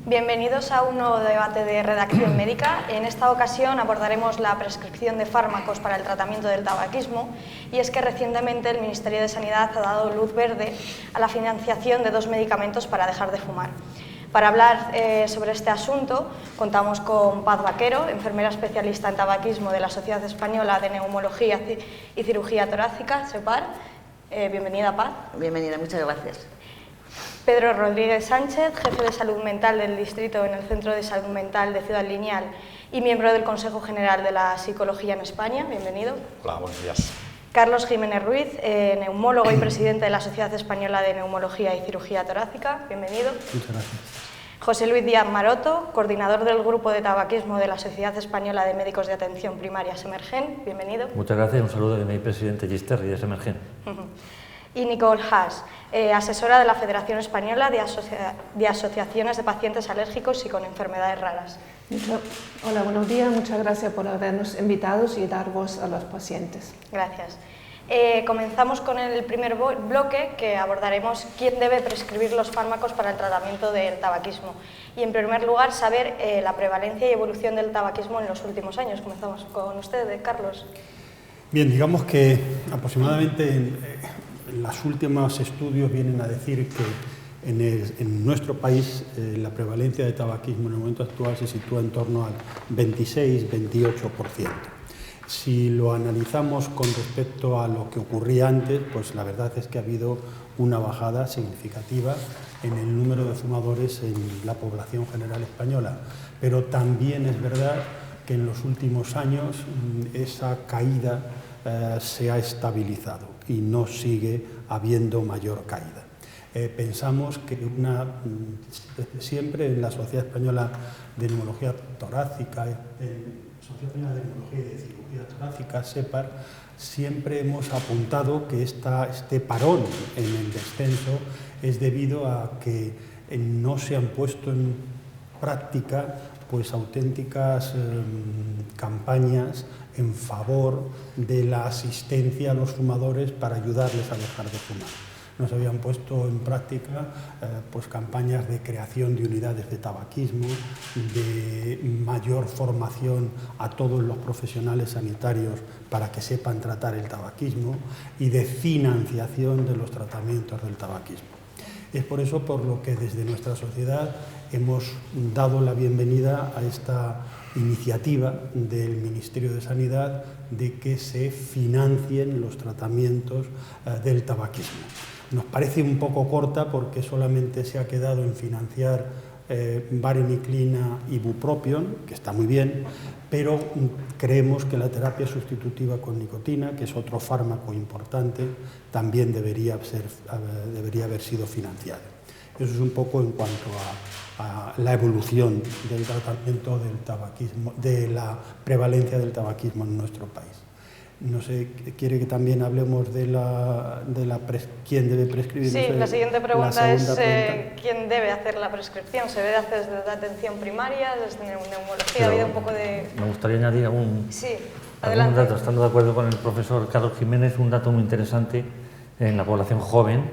Bienvenidos a un nuevo debate de redacción médica. En esta ocasión abordaremos la prescripción de fármacos para el tratamiento del tabaquismo, y es que recientemente el Ministerio de Sanidad ha dado luz verde a la financiación de 2 medicamentos para dejar de fumar. Para hablar sobre este asunto contamos con Paz Vaquero, enfermera especialista en tabaquismo de la Sociedad Española de Neumología y Cirugía Torácica, SEPAR. Bienvenida, Paz. Bienvenida, muchas gracias. Pedro Rodríguez Sánchez, jefe de salud mental del distrito en el Centro de Salud Mental de Ciudad Lineal y miembro del Consejo General de la Psicología en España. Bienvenido. Hola, buenos días. Carlos Jiménez Ruiz, neumólogo y presidente de la Sociedad Española de Neumología y Cirugía Torácica. Bienvenido. Muchas gracias. José Luis Díaz Maroto, coordinador del Grupo de Tabaquismo de la Sociedad Española de Médicos de Atención Primaria, SEMERGEN. Bienvenido. Muchas gracias. Un saludo de mi presidente Gisterri de SEMERGEN. Y Nicole Haas, asesora de la Federación Española de Asociaciones de Pacientes Alérgicos y con Enfermedades Raras. Hola, buenos días. Muchas gracias por habernos invitado y dar voz a los pacientes. Gracias. Comenzamos con el primer bloque, que abordaremos quién debe prescribir los fármacos para el tratamiento del tabaquismo. Y en primer lugar, saber la prevalencia y evolución del tabaquismo en los últimos años. Comenzamos con usted, Carlos. Bien, digamos que aproximadamente los últimos estudios vienen a decir que en nuestro país la prevalencia de tabaquismo en el momento actual se sitúa en torno al 26-28%. Si lo analizamos con respecto a lo que ocurría antes, pues la verdad es que ha habido una bajada significativa en el número de fumadores en la población general española. Pero también es verdad que en los últimos años esa caída se ha estabilizado y no sigue habiendo mayor caída. Pensamos que siempre en la Sociedad Española de Neumología Torácica, Sociedad Española de Neumología y de Cirugía Torácica, SEPAR, siempre hemos apuntado que este parón en el descenso es debido a que no se han puesto en práctica pues auténticas campañas en favor de la asistencia a los fumadores para ayudarles a dejar de fumar. No se habían puesto en práctica pues campañas de creación de unidades de tabaquismo, de mayor formación a todos los profesionales sanitarios para que sepan tratar el tabaquismo y de financiación de los tratamientos del tabaquismo. Es por eso por lo que desde nuestra sociedad hemos dado la bienvenida a esta iniciativa del Ministerio de Sanidad de que se financien los tratamientos del tabaquismo. Nos parece un poco corta porque solamente se ha quedado en financiar vareniclina y bupropión, que está muy bien, pero creemos que la terapia sustitutiva con nicotina, que es otro fármaco importante, también debería haber sido financiada. Eso es un poco en cuanto a la evolución del tratamiento del tabaquismo, de la prevalencia del tabaquismo en nuestro país. No sé, ¿quiere que también hablemos de quién debe prescribir? Sí, la siguiente pregunta es ¿quién debe hacer la prescripción? ¿Se debe hacer desde la atención primaria, desde neumología? Ha habido un poco de... Me gustaría añadir algún dato, estando de acuerdo con el profesor Carlos Jiménez, un dato muy interesante en la población joven,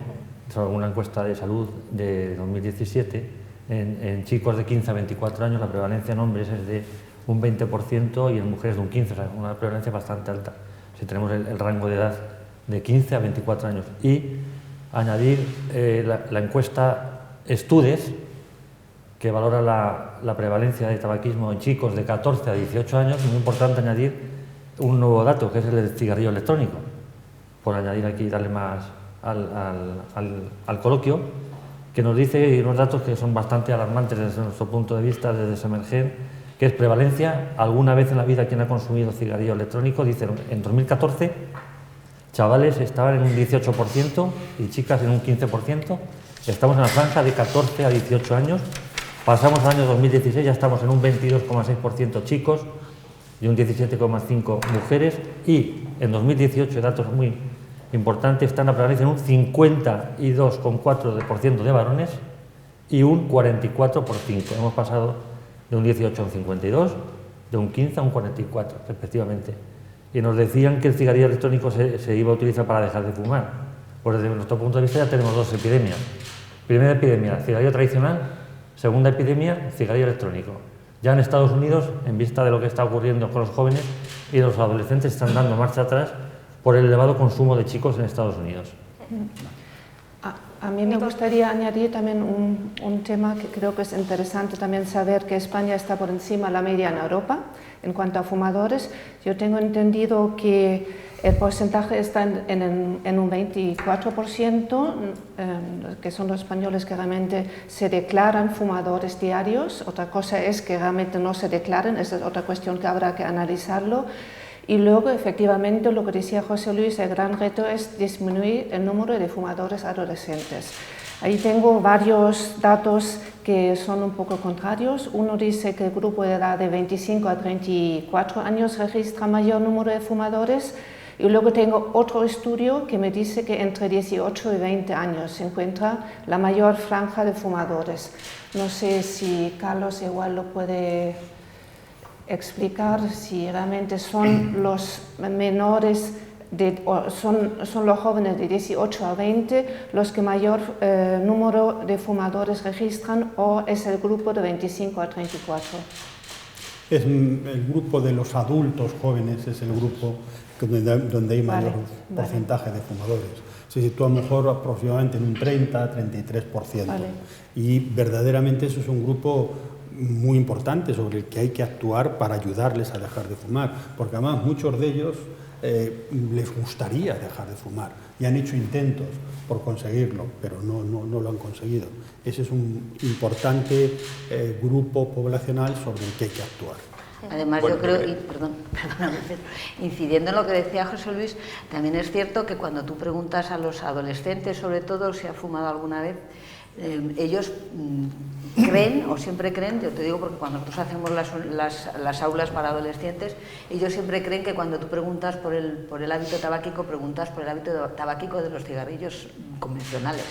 sobre una encuesta de salud de 2017, en chicos de 15 a 24 años la prevalencia en hombres es de un 20% y en mujeres de un 15%, o sea, una prevalencia bastante alta. Si tenemos el rango de edad de 15 a 24 años. Y añadir la encuesta Estudes, que valora la prevalencia de tabaquismo en chicos de 14 a 18 años. Es muy importante añadir un nuevo dato, que es el del cigarrillo electrónico, por añadir aquí, darle más al coloquio, que nos dice unos datos que son bastante alarmantes desde nuestro punto de vista, desde SEMERGEN, que es prevalencia alguna vez en la vida quien ha consumido cigarrillo electrónico. Dice, en 2014 chavales estaban en un 18% y chicas en un 15%. Estamos en la franja de 14 a 18 años. Pasamos al año 2016, ya estamos en un 22,6% chicos y un 17,5% mujeres. Y en 2018, datos muy importantes, están a prevalencia en un 52,4% de varones y un 44%. Hemos pasado de un 18 a un 52, de un 15 a un 44, respectivamente. Y nos decían que el cigarrillo electrónico se iba a utilizar para dejar de fumar. Pues desde nuestro punto de vista ya tenemos 2 epidemias. Primera epidemia, el cigarrillo tradicional Segunda epidemia, cigarrillo electrónico. Ya en Estados Unidos, en vista de lo que está ocurriendo con los jóvenes y los adolescentes, están dando marcha atrás por el elevado consumo de chicos en Estados Unidos. A mí me gustaría añadir también un tema que creo que es interesante también saber que España está por encima de la media en Europa en cuanto a fumadores. Yo tengo entendido que el porcentaje está en un 24%, que son los españoles que realmente se declaran fumadores diarios. Otra cosa es que realmente no se declaren, esa es otra cuestión que habrá que analizarlo. Y luego, efectivamente, lo que decía José Luis, el gran reto es disminuir el número de fumadores adolescentes. Ahí tengo varios datos que son un poco contrarios. Uno dice que el grupo de edad de 25 a 34 años registra mayor número de fumadores. Y luego tengo otro estudio que me dice que entre 18 y 20 años se encuentra la mayor franja de fumadores. No sé si Carlos igual lo puede explicar, si realmente son los menores, son los jóvenes de 18 a 20 los que mayor número de fumadores registran, o es el grupo de 25 a 34. Es el grupo de los adultos jóvenes, es el grupo donde hay mayor porcentaje de fumadores. Se sitúa mejor aproximadamente en un 30-33%. Vale. Y verdaderamente eso es un grupo muy importante sobre el que hay que actuar para ayudarles a dejar de fumar, porque además muchos de ellos les gustaría dejar de fumar y han hecho intentos por conseguirlo, pero no lo han conseguido. Ese es un importante grupo poblacional sobre el que hay que actuar. Además, bueno, yo creo, incidiendo en lo que decía José Luis, también es cierto que cuando tú preguntas a los adolescentes, sobre todo si ha fumado alguna vez, ellos creen, o siempre creen, yo te digo porque cuando nosotros hacemos las aulas para adolescentes, ellos siempre creen que cuando tú preguntas por el hábito tabáquico, preguntas por el hábito tabáquico de los cigarrillos convencionales.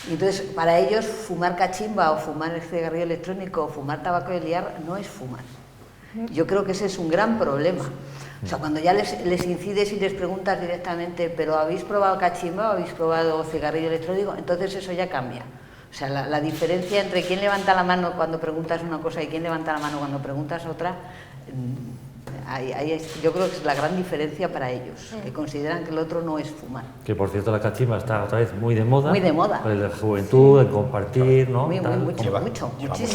Y entonces, para ellos, fumar cachimba o fumar el cigarrillo electrónico o fumar tabaco de liar no es fumar. Yo creo que ese es un gran problema. O sea, cuando ya les incides y les preguntas directamente, ¿pero habéis probado cachimba o habéis probado cigarrillo electrónico? Entonces eso ya cambia. O sea, la diferencia entre quién levanta la mano cuando preguntas una cosa y quién levanta la mano cuando preguntas otra, yo creo que es la gran diferencia para ellos, que consideran que el otro no es fumar. Que por cierto la cachimba está otra vez muy de moda. Muy de moda. Por la juventud, el compartir, ¿no? Lleva mucho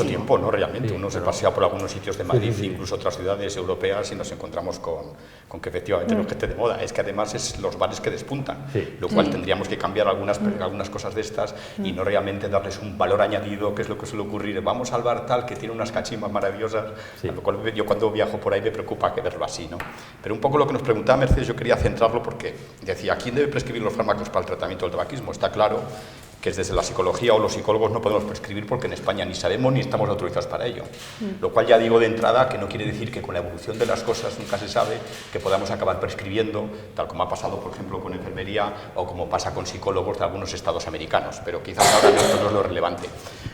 tiempo, ¿no? Realmente uno se pasea por algunos sitios de Madrid, incluso otras ciudades europeas, y nos encontramos con que efectivamente no es que esté de moda, es que además es los bares que despuntan, lo cual tendríamos que cambiar algunas cosas de estas y no realmente darles un valor añadido, que es lo que suele ocurrir. Vamos al bar tal que tiene unas cachimbas maravillosas, a lo cual yo cuando viajo por ahí me preocupa que verlo así, ¿no? Pero un poco lo que nos preguntaba Mercedes, yo quería centrarlo porque decía, ¿quién debe prescribir los fármacos para el tratamiento del tabaquismo? Está claro que desde la psicología o los psicólogos no podemos prescribir porque en España ni sabemos ni estamos autorizados para ello. Lo cual ya digo de entrada que no quiere decir que con la evolución de las cosas nunca se sabe que podamos acabar prescribiendo, tal como ha pasado, por ejemplo, con enfermería o como pasa con psicólogos de algunos estados americanos, pero quizás ahora esto no es lo relevante.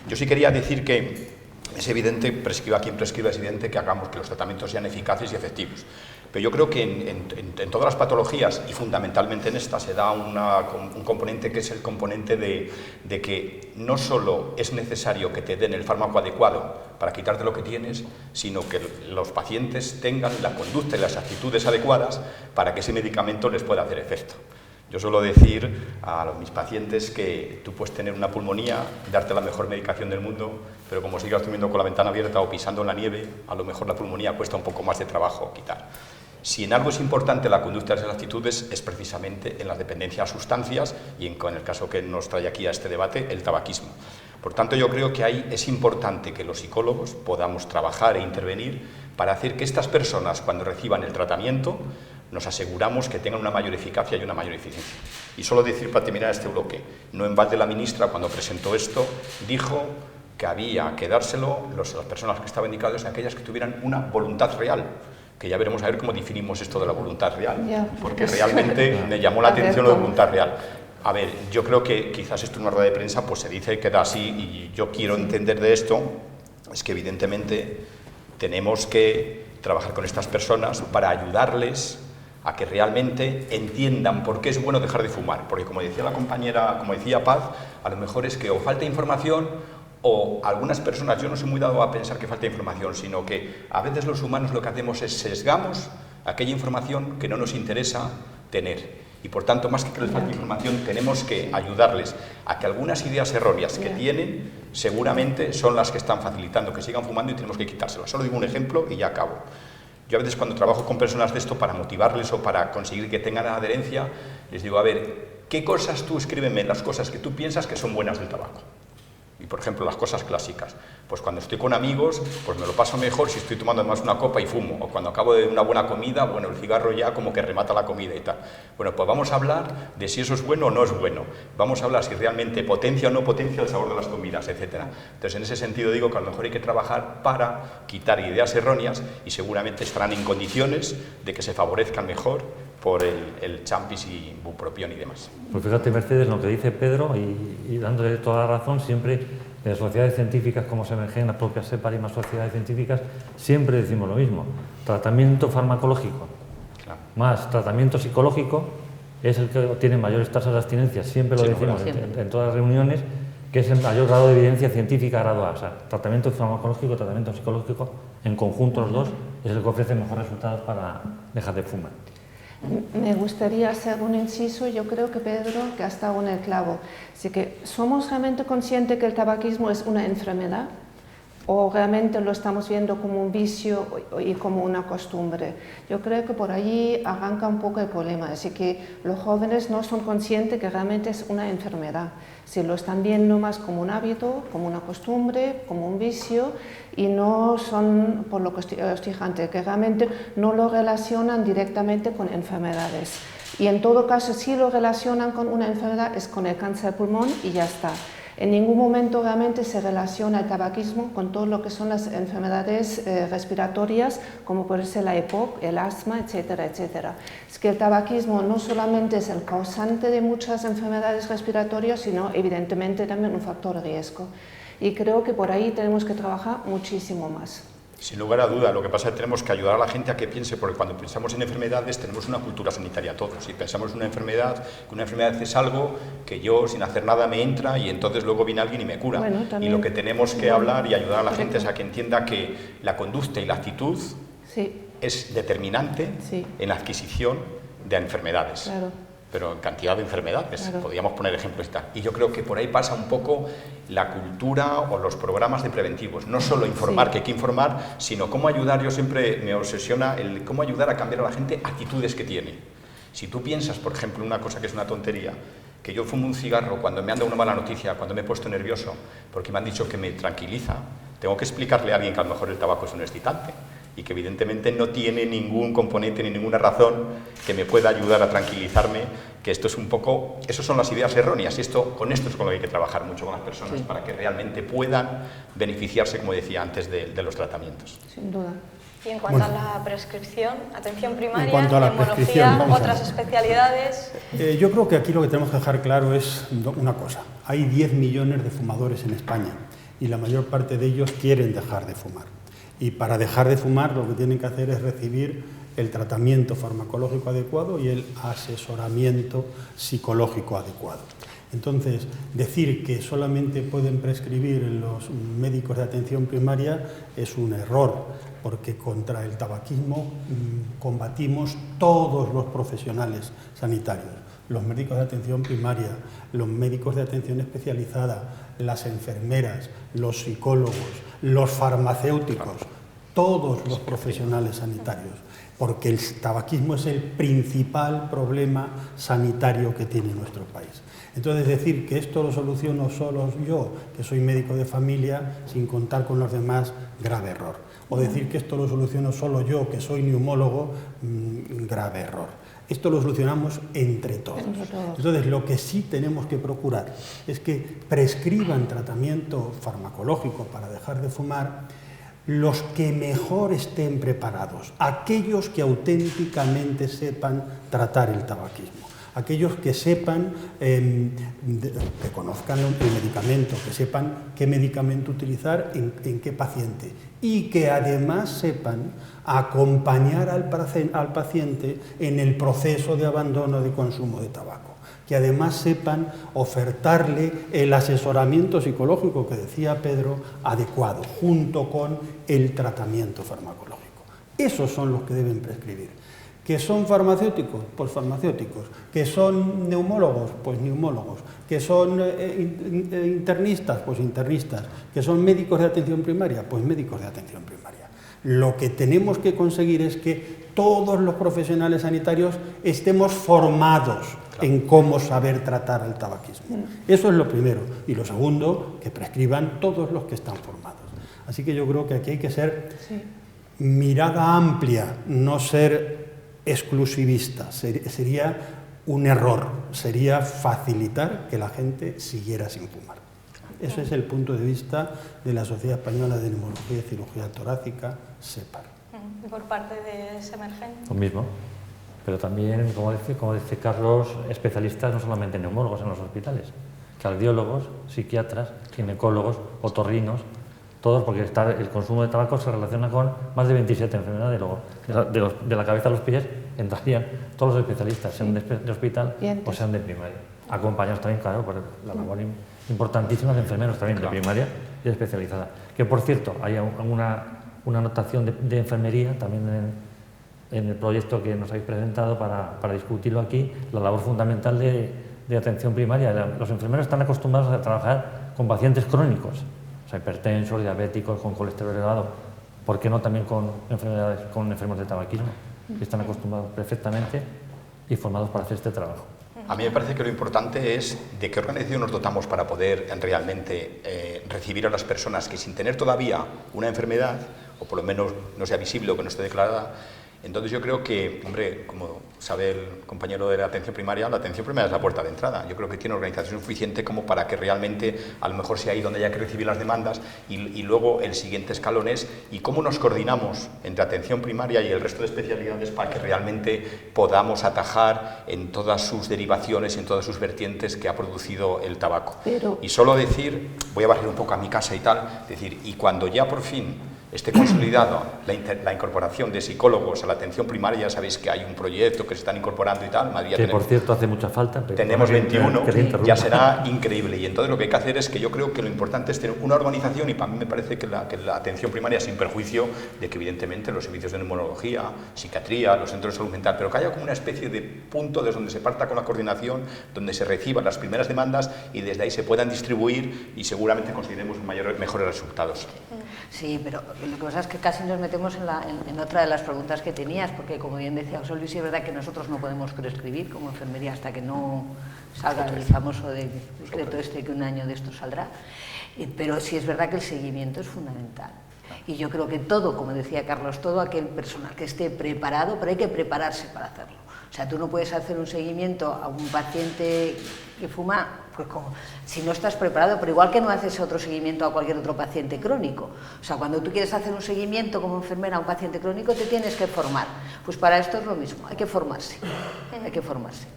Yo sí quería decir que es evidente, prescriba quien prescriba, es evidente que hagamos que los tratamientos sean eficaces y efectivos. Pero yo creo que en todas las patologías, y fundamentalmente en esta, se da un componente que es el componente de que no solo es necesario que te den el fármaco adecuado para quitarte lo que tienes, sino que los pacientes tengan la conducta y las actitudes adecuadas para que ese medicamento les pueda hacer efecto. Yo suelo decir a mis pacientes que tú puedes tener una pulmonía, darte la mejor medicación del mundo, pero como sigas durmiendo con la ventana abierta o pisando en la nieve, a lo mejor la pulmonía cuesta un poco más de trabajo quitar. Si en algo es importante la conducta de las actitudes, es precisamente en la dependencia a sustancias y en el caso que nos trae aquí a este debate, el tabaquismo. Por tanto, yo creo que ahí es importante que los psicólogos podamos trabajar e intervenir para hacer que estas personas, cuando reciban el tratamiento, nos aseguramos que tengan una mayor eficacia y una mayor eficiencia. Y solo decir para terminar este bloque, no en balde la ministra cuando presentó esto dijo que había que dárselo las personas que estaban indicadas, aquellas que tuvieran una voluntad real, que ya veremos a ver cómo definimos esto de la voluntad real, porque realmente me llamó la atención lo de voluntad real. A ver, yo creo que quizás esto en una rueda de prensa pues se dice que da así, y yo quiero entender de esto, es que evidentemente tenemos que trabajar con estas personas para ayudarles a que realmente entiendan por qué es bueno dejar de fumar, porque como decía la compañera, como decía Paz, a lo mejor es que o falta información O algunas personas, yo no soy muy dado a pensar que falta información, sino que a veces los humanos lo que hacemos es sesgamos aquella información que no nos interesa tener. Y por tanto, más que les falte información, tenemos que ayudarles a que algunas ideas erróneas que tienen, seguramente son las que están facilitando que sigan fumando y tenemos que quitárselas. Solo digo un ejemplo y ya acabo. Yo a veces cuando trabajo con personas de esto para motivarles o para conseguir que tengan adherencia, les digo, a ver, ¿qué cosas tú escríbeme las cosas que tú piensas que son buenas del tabaco? Y por ejemplo, las cosas clásicas. Pues cuando estoy con amigos, pues me lo paso mejor si estoy tomando además una copa y fumo. O cuando acabo de una buena comida, bueno, el cigarro ya como que remata la comida y tal. Bueno, pues vamos a hablar de si eso es bueno o no es bueno. Vamos a hablar si realmente potencia o no potencia el sabor de las comidas, etc. Entonces, en ese sentido digo que a lo mejor hay que trabajar para quitar ideas erróneas y seguramente estarán en condiciones de que se favorezcan mejor por el champis y bupropión y demás. Pues fíjate, Mercedes, lo que dice Pedro, y dándole toda la razón, siempre en las sociedades científicas como SMG, en las propias SEPAR y más sociedades científicas, siempre decimos lo mismo. Tratamiento farmacológico más tratamiento psicológico es el que tiene mayores tasas de abstinencia, siempre lo decimos en todas las reuniones, que es el mayor grado de evidencia científica graduada. O sea, tratamiento farmacológico, tratamiento psicológico, en conjunto los dos, es el que ofrece mejores resultados para dejar de fumar. Me gustaría hacer un inciso, yo creo que Pedro que ha estado en el clavo. Así que, ¿somos realmente conscientes que el tabaquismo es una enfermedad? ¿O realmente lo estamos viendo como un vicio y como una costumbre? Yo creo que por allí arranca un poco el problema. Así que los jóvenes no son conscientes que realmente es una enfermedad. Si lo están viendo más como un hábito, como una costumbre, como un vicio, y no son, por lo que estoy diciendo, que realmente no lo relacionan directamente con enfermedades. Y en todo caso, si lo relacionan con una enfermedad, es con el cáncer de pulmón y ya está. En ningún momento realmente se relaciona el tabaquismo con todo lo que son las enfermedades respiratorias, como puede ser la EPOC, el asma, etcétera, etcétera. Es que el tabaquismo no solamente es el causante de muchas enfermedades respiratorias, sino evidentemente también un factor de riesgo. Y creo que por ahí tenemos que trabajar muchísimo más. Sin lugar a duda, lo que pasa es que tenemos que ayudar a la gente a que piense, porque cuando pensamos en enfermedades tenemos una cultura sanitaria todos. Si pensamos en una enfermedad es algo que yo sin hacer nada me entra y entonces luego viene alguien y me cura. Bueno, y lo que tenemos que hablar y ayudar a la gente es a que entienda que la conducta y la actitud es determinante en la adquisición de enfermedades. Claro. Pero en cantidad de enfermedades, podríamos poner ejemplos y tal. Y yo creo que por ahí pasa un poco la cultura o los programas de preventivos. No solo informar, que hay que informar, sino cómo ayudar. Yo siempre me obsesiona el cómo ayudar a cambiar a la gente actitudes que tiene. Si tú piensas, por ejemplo, una cosa que es una tontería, que yo fumo un cigarro cuando me han dado una mala noticia, cuando me he puesto nervioso, porque me han dicho que me tranquiliza, tengo que explicarle a alguien que a lo mejor el tabaco es un excitante y que evidentemente no tiene ningún componente ni ninguna razón que me pueda ayudar a tranquilizarme, que esto es un poco, esas son las ideas erróneas, y con esto es con lo que hay que trabajar mucho con las personas para que realmente puedan beneficiarse, como decía antes, de los tratamientos. Sin duda. Y en cuanto a la prescripción, atención primaria, en cuanto a la neumología, otras especialidades... Yo creo que aquí lo que tenemos que dejar claro es una cosa. Hay 10 millones de fumadores en España y la mayor parte de ellos quieren dejar de fumar. Y para dejar de fumar lo que tienen que hacer es recibir el tratamiento farmacológico adecuado y el asesoramiento psicológico adecuado. Entonces, decir que solamente pueden prescribir los médicos de atención primaria es un error, porque contra el tabaquismo combatimos todos los profesionales sanitarios, los médicos de atención primaria, los médicos de atención especializada, las enfermeras, los psicólogos, los farmacéuticos, todos los profesionales sanitarios, porque el tabaquismo es el principal problema sanitario que tiene nuestro país. Entonces, decir que esto lo soluciono solo yo, que soy médico de familia, sin contar con los demás, grave error. O decir que esto lo soluciono solo yo, que soy neumólogo, grave error. Esto lo solucionamos entre todos. Entonces, lo que sí tenemos que procurar es que prescriban tratamiento farmacológico para dejar de fumar los que mejor estén preparados, aquellos que auténticamente sepan tratar el tabaquismo. Aquellos que sepan, que conozcan el medicamento, que sepan qué medicamento utilizar en qué paciente y que además sepan acompañar al paciente en el proceso de abandono de consumo de tabaco. que además sepan ofertarle el asesoramiento psicológico que decía Pedro adecuado, junto con el tratamiento farmacológico. Esos son los que deben prescribir. ¿Que son farmacéuticos? Pues farmacéuticos. ¿Que son neumólogos? Pues neumólogos. ¿Que son internistas? Pues internistas. ¿Que son médicos de atención primaria? Pues médicos de atención primaria. Lo que tenemos que conseguir es que todos los profesionales sanitarios estemos formados en cómo saber tratar el tabaquismo. Eso es lo primero. Y lo segundo, que prescriban todos los que están formados. Así que yo creo que aquí hay que ser mirada amplia, no ser exclusivista. Sería un error, sería facilitar que la gente siguiera sin fumar. Ese es el punto de vista de la Sociedad Española de Neumología y Cirugía Torácica, SEPAR. ¿Y por parte de Semergen? Lo mismo, pero también, como dice Carlos, especialistas no solamente neumólogos en los hospitales, cardiólogos, psiquiatras, ginecólogos, otorrinos, todos, porque el consumo de tabaco se relaciona con más de 27 enfermedades, de la cabeza a los pies entrarían todos los especialistas, sean de hospital o sean de primaria, acompañados también, claro, por la labor importantísima de enfermeros también, de primaria y de especializada. Que, por cierto, hay una anotación de enfermería también en el proyecto que nos habéis presentado para discutirlo aquí, la labor fundamental de atención primaria. Los enfermeros están acostumbrados a trabajar con pacientes crónicos, o sea, hipertensos, diabéticos, con colesterol elevado. ¿Por qué no también con enfermos de tabaquismo? Que están acostumbrados perfectamente y formados para hacer este trabajo. A mí me parece que lo importante es de qué organización nos dotamos para poder realmente recibir a las personas que, sin tener todavía una enfermedad, o por lo menos no sea visible o que no esté declarada. Entonces yo creo que, hombre, como sabe el compañero de la atención primaria es la puerta de entrada. Yo creo que tiene organización suficiente como para que realmente a lo mejor sea ahí donde haya que recibir las demandas y luego el siguiente escalón es y cómo nos coordinamos entre atención primaria y el resto de especialidades para que realmente podamos atajar en todas sus derivaciones y en todas sus vertientes que ha producido el tabaco. Y solo decir, voy a bajar un poco a mi casa y tal, decir, y cuando ya por fin esté consolidado la incorporación de psicólogos a la atención primaria, ya sabéis que hay un proyecto que se están incorporando y tal. Que por cierto hace mucha falta. Tenemos 21, ya será increíble. Y entonces lo que hay que hacer es que yo creo que lo importante es tener una organización y para mí me parece que la atención primaria, sin perjuicio de que evidentemente los servicios de neumología, psiquiatría, los centros de salud mental, pero que haya como una especie de punto desde donde se parta con la coordinación, donde se reciban las primeras demandas y desde ahí se puedan distribuir y seguramente conseguiremos mejores resultados. Sí, pero lo que pasa es que casi nos metemos en otra de las preguntas que tenías, porque como bien decía José Luis, es verdad que nosotros no podemos prescribir como enfermería hasta que no salga el famoso decreto que un año de esto saldrá, pero sí es verdad que el seguimiento es fundamental. Y yo creo que todo, como decía Carlos, todo aquel personal que esté preparado, pero hay que prepararse para hacerlo. O sea, tú no puedes hacer un seguimiento a un paciente que fuma, pues como, si no estás preparado, pero igual que no haces otro seguimiento a cualquier otro paciente crónico. O sea, cuando tú quieres hacer un seguimiento como enfermera a un paciente crónico, te tienes que formar. Pues para esto es lo mismo, hay que formarse,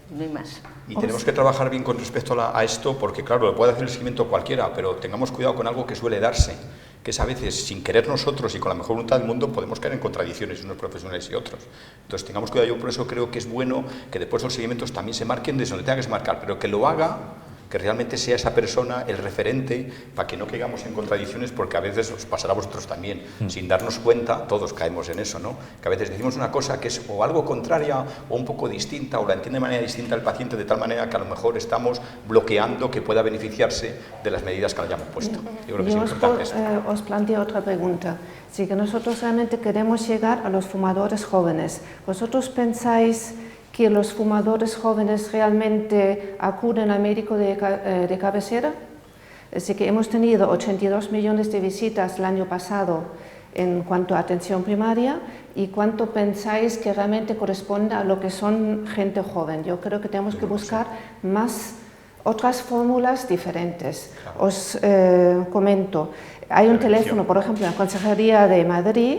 no hay más. Y tenemos que trabajar bien con respecto a esto, porque claro, lo puede hacer el seguimiento cualquiera, pero tengamos cuidado con algo que suele darse, que es a veces, sin querer nosotros y con la mejor voluntad del mundo, podemos caer en contradicciones unos profesionales y otros. Entonces tengamos cuidado, yo por eso creo que es bueno que después los seguimientos también se marquen desde donde tenga que se marcar, pero que lo haga, que realmente sea esa persona el referente para que no caigamos en contradicciones, porque a veces os pasará a vosotros también, sin darnos cuenta, todos caemos en eso, ¿no? Que a veces decimos una cosa que es o algo contraria o un poco distinta o la entiende de manera distinta el paciente, de tal manera que a lo mejor estamos bloqueando que pueda beneficiarse de las medidas que le hayamos puesto. Yo creo que es importante esto. Os planteo otra pregunta. Si que nosotros realmente queremos llegar a los fumadores jóvenes, ¿vosotros pensáis que los fumadores jóvenes realmente acuden al médico de cabecera? Así que hemos tenido 82 millones de visitas el año pasado en cuanto a atención primaria, y cuánto pensáis que realmente corresponde a lo que son gente joven. Yo creo que tenemos que buscar otras fórmulas diferentes. Os comento, Hay un teléfono, por ejemplo, en la Consejería de Madrid,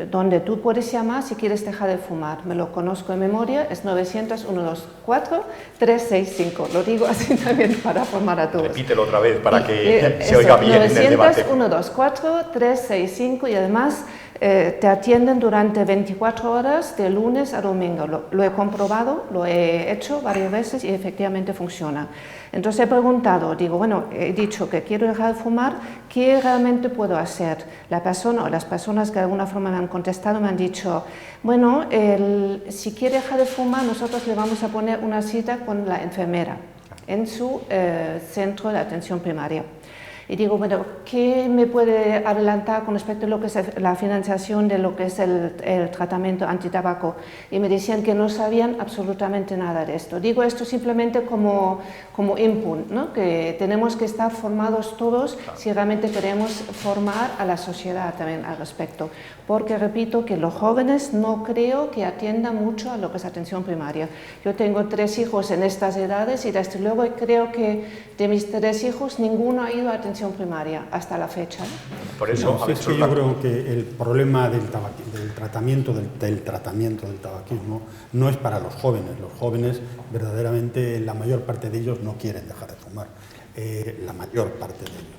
donde tú puedes llamar si quieres dejar de fumar. Me lo conozco de memoria, es 900-124-365. Lo digo así también para formar a todos. Repítelo otra vez para que se oiga bien en el debate. 900-124-365 y además te atienden durante 24 horas de lunes a domingo. Lo he comprobado, lo he hecho varias veces y efectivamente funciona. Entonces he preguntado, digo, bueno, he dicho que quiero dejar de fumar, ¿qué realmente puedo hacer? La persona o las personas que de alguna forma me han contestado me han dicho, bueno, si quiere dejar de fumar, nosotros le vamos a poner una cita con la enfermera en su centro de atención primaria. Y digo, bueno, ¿qué me puede adelantar con respecto a lo que es la financiación de lo que es el tratamiento antitabaco? Y me decían que no sabían absolutamente nada de esto. Digo esto simplemente como input, ¿no? Que tenemos que estar formados todos si realmente queremos formar a la sociedad también al respecto. Porque repito que los jóvenes no creo que atiendan mucho a lo que es atención primaria. Yo tengo 3 hijos en estas edades y desde luego creo que de mis 3 hijos ninguno ha ido a atención primaria hasta la fecha. Por eso, es que yo creo que el problema del tratamiento del tabaquismo no es para los jóvenes. Los jóvenes, verdaderamente, la mayor parte de ellos no quieren dejar de fumar. La mayor parte de ellos.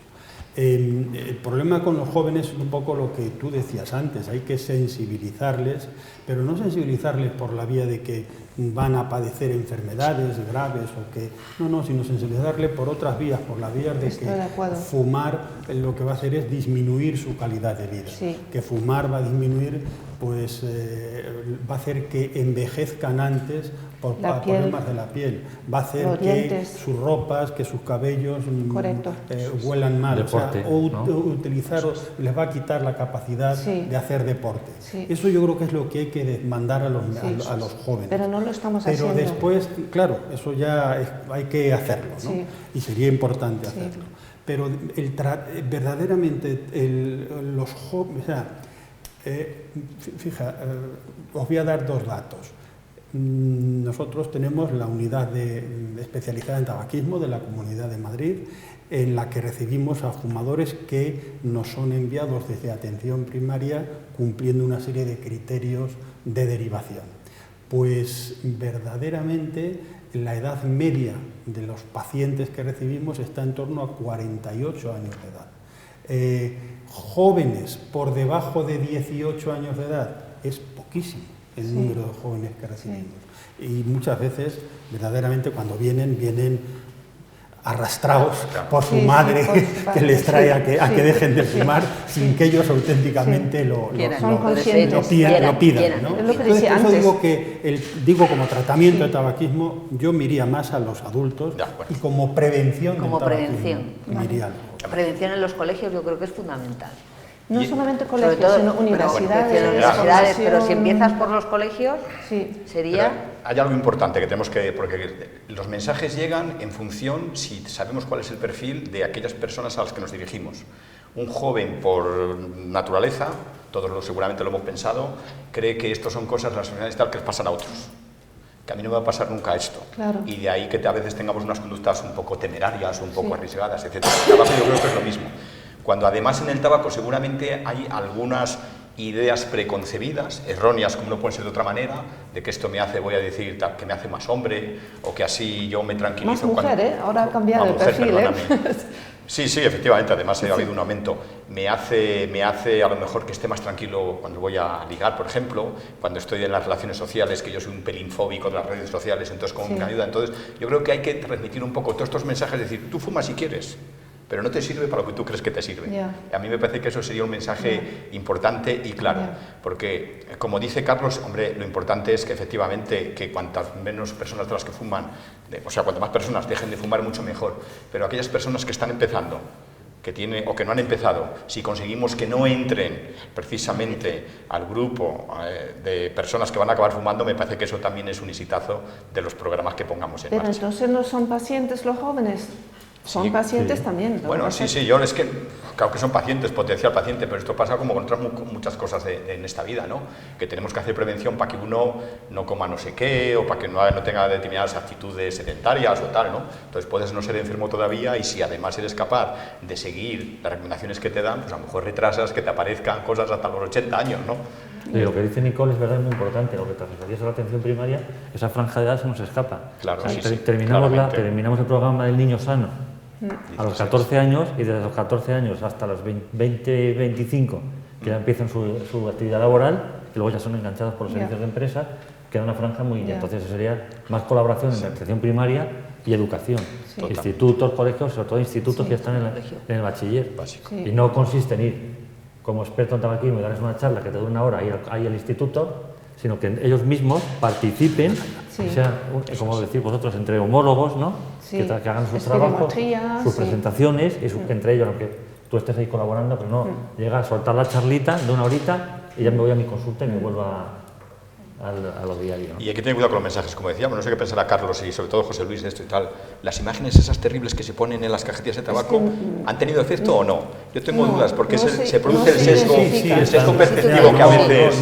El problema con los jóvenes es un poco lo que tú decías antes, hay que sensibilizarles, pero no sensibilizarles por la vía de que van a padecer enfermedades graves o que... No, sino sensibilizarles por otras vías, por la vía de que fumar lo que va a hacer es disminuir su calidad de vida, que fumar va a disminuir, pues va a hacer que envejezcan antes por problemas de la piel, va a hacer que sus ropas, que sus cabellos huelan mal, deporte, les va a quitar la capacidad de hacer deporte. Eso yo creo que es lo que hay que mandar a los jóvenes. Pero no lo estamos haciendo. Pero después, claro, eso ya hay que hacerlo, ¿no? Y sería importante hacerlo. Pero verdaderamente los jóvenes, os voy a dar 2 datos. Nosotros tenemos la unidad especializada en tabaquismo de la Comunidad de Madrid, en la que recibimos a fumadores que nos son enviados desde atención primaria cumpliendo una serie de criterios de derivación. Pues verdaderamente la edad media de los pacientes que recibimos está en torno a 48 años de edad. Jóvenes por debajo de 18 años de edad es poquísimo el número de jóvenes que recibimos. Y muchas veces, verdaderamente, cuando vienen arrastrados por su madre, que les trae a que dejen de fumar sin que ellos auténticamente lo pidan, ¿no? Entonces, por eso digo que como tratamiento de tabaquismo yo me iría más a los adultos y como prevención del tabaquismo. Prevención en los colegios yo creo que es fundamental. No solamente colegios, sino universidades. Pero si empiezas por los colegios, sería... Pero hay algo importante que tenemos que... Porque los mensajes llegan en función, si sabemos cuál es el perfil de aquellas personas a las que nos dirigimos. Un joven, por naturaleza, todos seguramente lo hemos pensado, cree que esto son cosas, las enfermedades tal, que les pasan a otros. Que a mí no me va a pasar nunca esto. Y de ahí que a veces tengamos unas conductas un poco temerarias, un poco arriesgadas, etc. El tabaco yo creo que es lo mismo. Cuando además en el tabaco seguramente hay algunas ideas preconcebidas, erróneas como no pueden ser de otra manera, de que esto me hace, voy a decir, que me hace más hombre, o que así yo me tranquilizo. Más mujer, ahora ha cambiado el perfil, Sí, efectivamente, además ha habido un aumento. Me hace a lo mejor que esté más tranquilo cuando voy a ligar, por ejemplo, cuando estoy en las relaciones sociales, que yo soy un pelín fóbico de las redes sociales, entonces como me ayuda. Entonces yo creo que hay que transmitir un poco todos estos mensajes, decir, tú fumas si quieres, pero no te sirve para lo que tú crees que te sirve. A mí me parece que eso sería un mensaje importante y claro, porque como dice Carlos, hombre, lo importante es que efectivamente que cuantas menos personas de las que fuman, o sea, cuantas más personas dejen de fumar, mucho mejor, pero aquellas personas que están empezando, o que no han empezado, si conseguimos que no entren precisamente al grupo de personas que van a acabar fumando, me parece que eso también es un exitazo de los programas que pongamos en marcha. Pero entonces no son pacientes los jóvenes. Son pacientes también. Bueno, sí, yo es que, claro que son pacientes, potencial paciente, pero esto pasa como con otras muchas cosas en esta vida, ¿no? Que tenemos que hacer prevención para que uno no coma no sé qué, o para que no tenga determinadas actitudes sedentarias o tal, ¿no? Entonces puedes no ser enfermo todavía, y si además eres capaz de seguir las recomendaciones que te dan, pues a lo mejor retrasas que te aparezcan cosas hasta los 80 años, ¿no? Y lo que dice Nicole es verdad, es muy importante. Lo que te refieres a la atención primaria, esa franja de edad se nos escapa. Claro, terminamos el programa del niño sano a los 14 años, y desde los 14 años hasta los 20-25, que ya empiezan su actividad laboral, y luego ya son enganchados por los servicios de empresa, queda una franja muy... Entonces sería más colaboración entre atención primaria y educación. Institutos, colegios, sobre todo institutos que están en el bachiller. Y no consiste en ir como experto en tabaquismo y darles una charla que te dure una hora ahí al instituto, sino que ellos mismos participen, sean, como decís vosotros, entre homólogos, ¿no? Que hagan sus trabajos, sus presentaciones, y entre ellos, aunque tú estés ahí colaborando, pero no llega a soltar la charlita de una horita y ya me voy a mi consulta y me vuelvo a lo diario, ¿no? Y hay que tener cuidado con los mensajes, como decíamos, no sé qué pensará Carlos y sobre todo José Luis de esto y tal. Las imágenes esas terribles que se ponen en las cajetillas de tabaco, ¿han tenido efecto o no? Yo tengo dudas, porque se produce el sesgo perceptivo que a veces...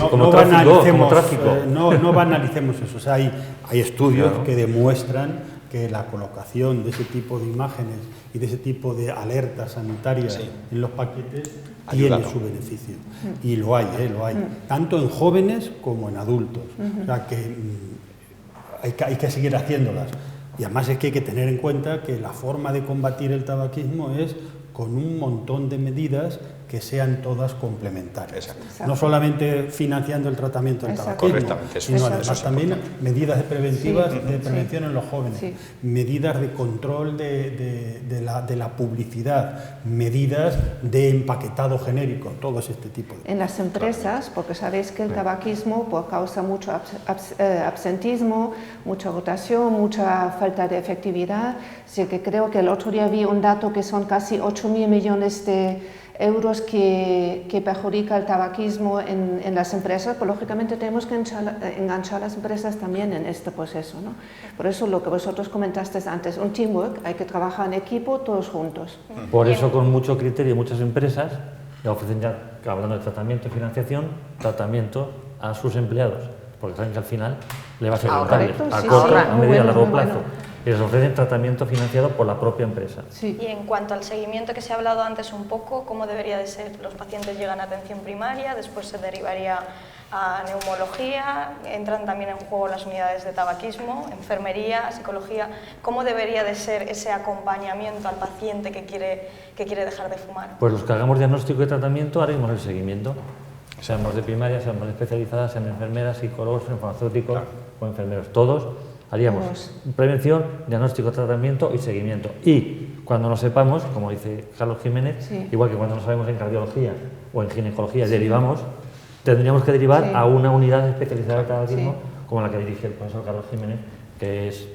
No banalicemos eso. O sea, hay estudios que demuestran que la colocación de ese tipo de imágenes y de ese tipo de alertas sanitarias en los paquetes tiene su beneficio. Y lo hay, tanto en jóvenes como en adultos. O sea, que hay que seguir haciéndolas. Y además es que hay que tener en cuenta que la forma de combatir el tabaquismo es con un montón de medidas que sean todas complementarias. No solamente financiando el tratamiento del tabaquismo, sino además también medidas preventivas de prevención en los jóvenes, medidas de control de la publicidad, medidas de empaquetado genérico, todo este tipo de cosas. En las empresas, porque sabéis que el tabaquismo causa mucho absentismo, mucha rotación, mucha falta de efectividad, así que creo que el otro día vi un dato que son casi 8.000 millones de euros que perjudica el tabaquismo en las empresas, pues lógicamente tenemos que enganchar a las empresas también en este proceso, ¿no? Por eso lo que vosotros comentasteis antes, un teamwork, hay que trabajar en equipo todos juntos. Por eso con mucho criterio muchas empresas le ofrecen ya, hablando de tratamiento y financiación, tratamiento a sus empleados, porque saben que al final le va a ser rentable, a corto, a medio y a largo plazo. Y les ofrecen tratamiento financiado por la propia empresa. Y en cuanto al seguimiento que se ha hablado antes un poco, ¿cómo debería de ser? Los pacientes llegan a atención primaria, después se derivaría a neumología, entran también en juego las unidades de tabaquismo, enfermería, psicología. ¿Cómo debería de ser ese acompañamiento al paciente que quiere dejar de fumar? Pues los que hagamos diagnóstico y tratamiento haremos el seguimiento. Seamos de primaria, seamos de especializadas, sean enfermeras, psicólogos, farmacéuticos o enfermeros, todos haríamos prevención, diagnóstico, tratamiento y seguimiento. Y cuando lo sepamos, como dice Carlos Jiménez, igual que cuando lo sabemos en cardiología o en ginecología, derivamos, tendríamos que derivar a una unidad especializada de tabaquismo, como la que dirige el profesor Carlos Jiménez, que es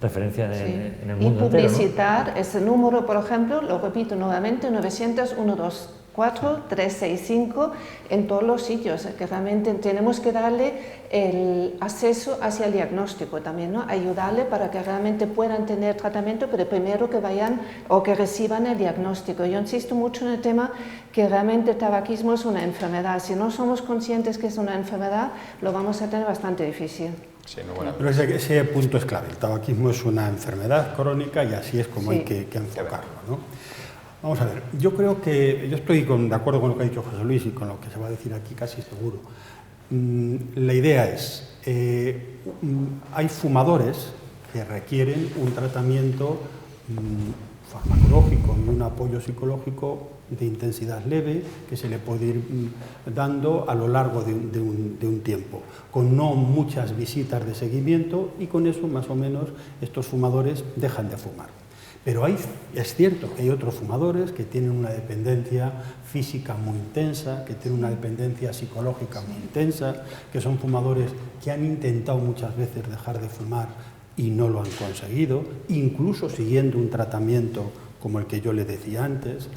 referencia en el mundo entero, ¿no? Y publicitar ese número, por ejemplo, lo repito nuevamente, 900-124-365 en todos los sitios, que realmente tenemos que darle el acceso hacia el diagnóstico también, ¿no? Ayudarle para que realmente puedan tener tratamiento, pero primero que vayan o que reciban el diagnóstico. Yo insisto mucho en el tema que realmente el tabaquismo es una enfermedad. Si no somos conscientes que es una enfermedad, lo vamos a tener bastante difícil. Sí, no, bueno. Pero ese punto es clave. El tabaquismo es una enfermedad crónica y así es como hay que enfocarlo, ¿no? Vamos a ver, yo creo que, yo estoy de acuerdo con lo que ha dicho José Luis y con lo que se va a decir aquí casi seguro. La idea es, hay fumadores que requieren un tratamiento farmacológico y un apoyo psicológico de intensidad leve que se le puede ir dando a lo largo de un tiempo, con no muchas visitas de seguimiento, y con eso más o menos estos fumadores dejan de fumar. Pero es cierto que hay otros fumadores que tienen una dependencia física muy intensa, que tienen una dependencia psicológica muy intensa, que son fumadores que han intentado muchas veces dejar de fumar y no lo han conseguido, incluso siguiendo un tratamiento como el que yo le decía antes.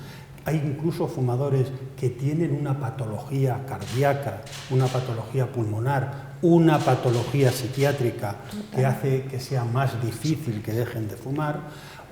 Hay incluso fumadores que tienen una patología cardíaca, una patología pulmonar, una patología psiquiátrica que hace que sea más difícil que dejen de fumar,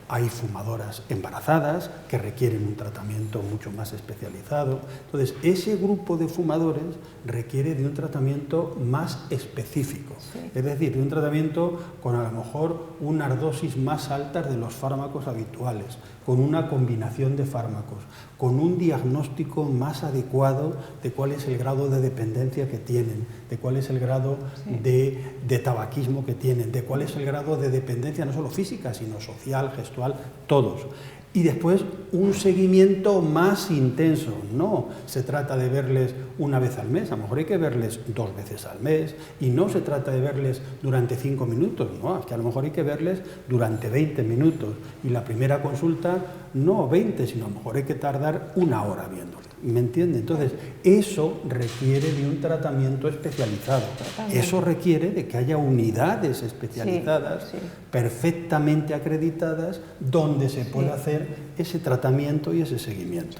hay fumadoras embarazadas que requieren un tratamiento mucho más especializado. Entonces, ese grupo de fumadores requiere de un tratamiento más específico, es decir, de un tratamiento con a lo mejor unas dosis más altas de los fármacos habituales, con una combinación de fármacos, con un diagnóstico más adecuado de cuál es el grado de dependencia que tienen, de cuál es el grado de tabaquismo que tienen, de cuál es el grado de dependencia no solo física, sino social, gestual, todos. Y después un seguimiento más intenso. No se trata de verles una vez al mes, a lo mejor hay que verles 2 veces al mes, y no se trata de verles durante 5 minutos, no, es que a lo mejor hay que verles durante 20 minutos, y la primera consulta no 20, sino a lo mejor hay que tardar 1 hora viéndolo. ¿Me entiende? Entonces, eso requiere de un tratamiento especializado. Eso requiere de que haya unidades especializadas, perfectamente acreditadas, donde se pueda hacer ese tratamiento y ese seguimiento.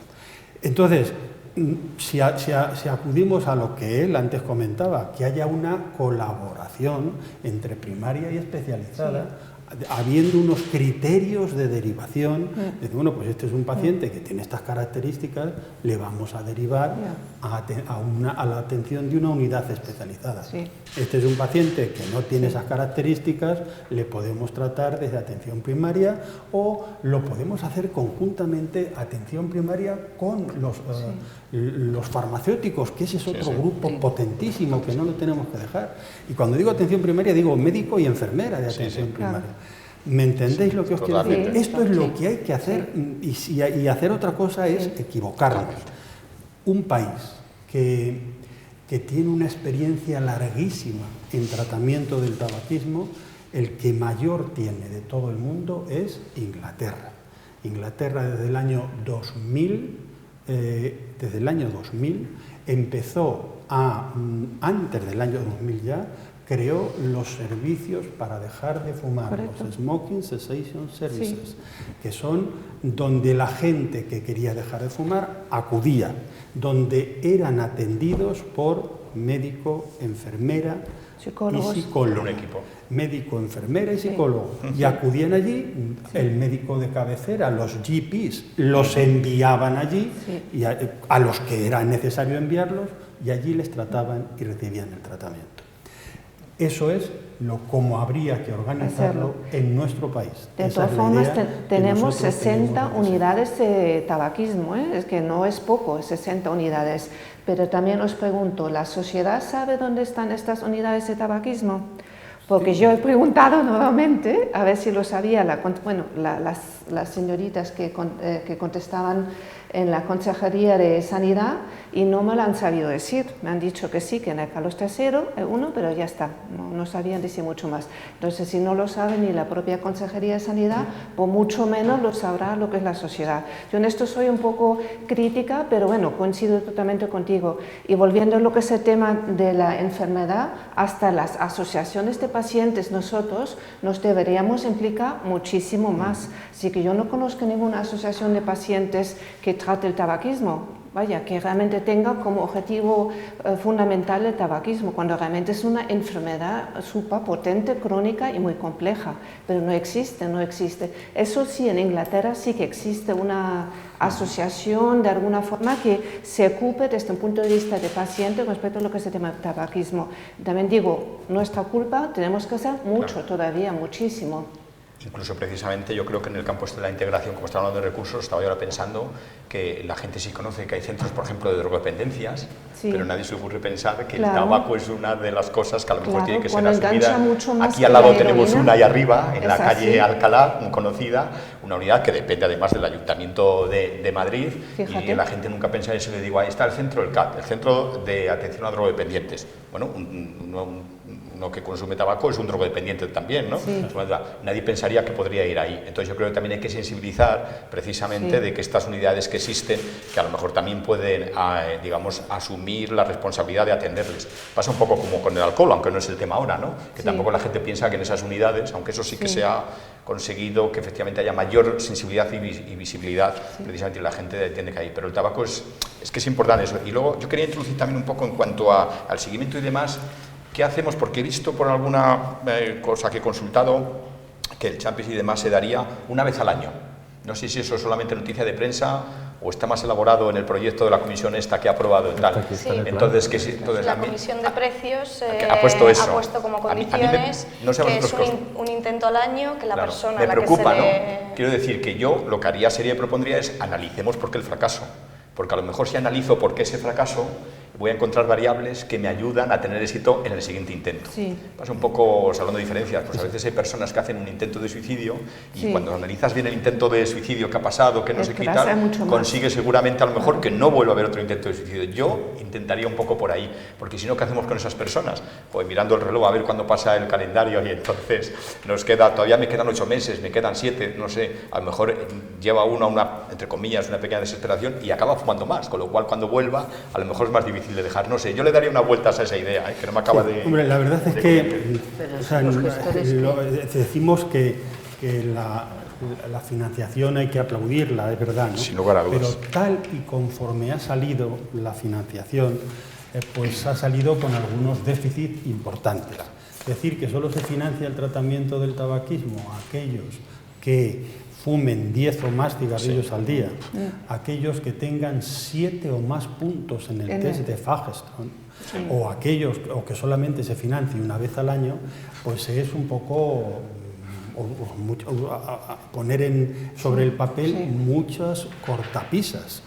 Entonces, si acudimos a lo que él antes comentaba, que haya una colaboración entre primaria y especializada, habiendo unos criterios de derivación, bueno, pues este es un paciente que tiene estas características, le vamos a derivar a la atención de una unidad especializada. Este es un paciente que no tiene esas características, le podemos tratar desde atención primaria, o lo podemos hacer conjuntamente atención primaria con los farmacéuticos, que ese es otro grupo potentísimo que no lo tenemos que dejar. Y cuando digo atención primaria, digo médico y enfermera de atención primaria. ¿Me entendéis lo que os quiero decir? Esto es lo que hay que hacer, y hacer otra cosa es equivocarnos. Un país que tiene una experiencia larguísima en tratamiento del tabaquismo, el que mayor tiene de todo el mundo es Inglaterra. Inglaterra desde el año 2000, empezó antes del año 2000 ya, creó los servicios para dejar de fumar, los Smoking Cessation Services, que son donde la gente que quería dejar de fumar acudía, donde eran atendidos por médico, enfermera y psicólogo. Un equipo. Médico, enfermera y psicólogo. Y acudían allí, el médico de cabecera, los GPs, los enviaban allí, y a los que era necesario enviarlos, y allí les trataban y recibían el tratamiento. Eso es como habría que organizarlo en nuestro país. De todas formas, tenemos 60 unidades de tabaquismo, es que no es poco, 60 unidades. Pero también os pregunto, ¿la sociedad sabe dónde están estas unidades de tabaquismo? Porque yo he preguntado nuevamente, a ver si lo sabía, las señoritas que contestaban en la Consejería de Sanidad, y no me lo han sabido decir. Me han dicho que sí, que en el Carlos III, uno, pero ya está, no sabían decir mucho más. Entonces, si no lo sabe ni la propia Consejería de Sanidad, pues mucho menos lo sabrá lo que es la sociedad. Yo en esto soy un poco crítica, pero bueno, coincido totalmente contigo. Y volviendo a lo que es el tema de la enfermedad, hasta las asociaciones de pacientes, nosotros nos deberíamos implicar muchísimo más. Así que yo no conozco ninguna asociación de pacientes que trate el tabaquismo. Vaya, que realmente tenga como objetivo fundamental el tabaquismo, cuando realmente es una enfermedad súper potente, crónica y muy compleja, pero no existe. Eso sí, en Inglaterra sí que existe una asociación de alguna forma que se ocupe desde un punto de vista de paciente respecto a lo que es el tema del tabaquismo. También digo, nuestra culpa, tenemos que hacer mucho todavía, muchísimo. Incluso precisamente yo creo que en el campo de la integración, como está hablando de recursos, estaba yo ahora pensando que la gente sí conoce que hay centros, por ejemplo, de drogodependencias, pero nadie se ocurre pensar que el tabaco es una de las cosas que a lo mejor tiene que ser asumida. Aquí al lado tenemos una, ahí arriba, en la calle Alcalá, muy conocida, una unidad que depende además del Ayuntamiento de Madrid. Fíjate. Y la gente nunca piensa en eso. Le digo, ahí está el centro del CAT, el Centro de Atención a Drogodependientes. Bueno, uno que consume tabaco es un drogodependiente también, ¿no? Nadie pensaría que podría ir ahí. Entonces yo creo que también hay que sensibilizar precisamente de que estas unidades que existen, que a lo mejor también pueden, digamos, asumir la responsabilidad de atenderles. Pasa un poco como con el alcohol, aunque no es el tema ahora, ¿no? Que tampoco la gente piensa que en esas unidades, aunque eso sí que se ha conseguido que efectivamente haya mayor sensibilidad y visibilidad, precisamente la gente entiende que hay. Pero el tabaco es que es importante eso. Y luego yo quería introducir también un poco en cuanto al seguimiento y demás. ¿Qué hacemos? Porque he visto por alguna cosa que he consultado que el Champions y demás se daría una vez al año. No sé si eso es solamente noticia de prensa o está más elaborado en el proyecto de la comisión esta que ha aprobado y tal. Sí. Entonces, entonces la comisión de precios ha puesto eso. ha puesto como condiciones no sé que es un intento al año, que la claro, persona me a la preocupa, que se ¿no? le... Quiero decir que yo lo que haría sería y propondría es analicemos por qué el fracaso. Porque a lo mejor si analizo por qué ese fracaso, voy a encontrar variables que me ayudan a tener éxito en el siguiente intento. Sí. Pasa un poco, hablando de diferencias, pues a veces hay personas que hacen un intento de suicidio y cuando analizas bien el intento de suicidio que ha pasado, que no sé qué tal, consigue seguramente a lo mejor que no vuelva a haber otro intento de suicidio. Yo intentaría un poco por ahí, porque si no, ¿qué hacemos con esas personas? Pues mirando el reloj a ver cuándo pasa el calendario y entonces todavía me quedan 8 meses, me quedan 7, no sé, a lo mejor lleva uno a una, entre comillas, una pequeña desesperación y acaba fumando más, con lo cual cuando vuelva a lo mejor es más difícil de dejar, no sé, yo le daría una vuelta a esa idea, que no me acaba de... Hombre, la verdad es que Pero o sea, los gestores decimos que la financiación hay que aplaudirla, es verdad, ¿no? Sin lugar a dudas. Pero tal y conforme ha salido la financiación, pues ha salido con algunos déficits importantes. Es decir, que solo se financia el tratamiento del tabaquismo a aquellos que fumen 10 o más cigarrillos al día, aquellos que tengan 7 o más puntos en el test de Fagerström, o aquellos que solamente se financie una vez al año, pues es un poco poner sobre el papel muchas cortapisas,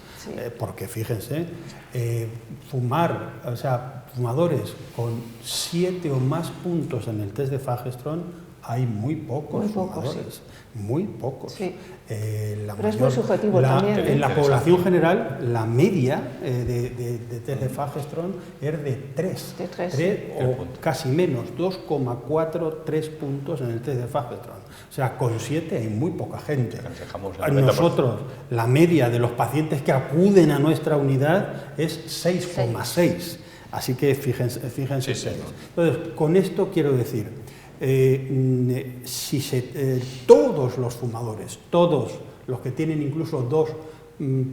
porque fíjense, fumadores con 7 o más puntos en el test de Fagerström, hay muy pocos fumadores, muy pocos. Sí. Pero es muy subjetivo también. En la población general, la media de test de Fagerström es de 3 o casi menos, 2,43 puntos en el test de Fagerström. O sea, con 7 hay muy poca gente. Nosotros, la media de los pacientes que acuden a nuestra unidad es 6,6. Así que fíjense ustedes. Entonces, con esto quiero decir, todos los fumadores, todos los que tienen incluso 2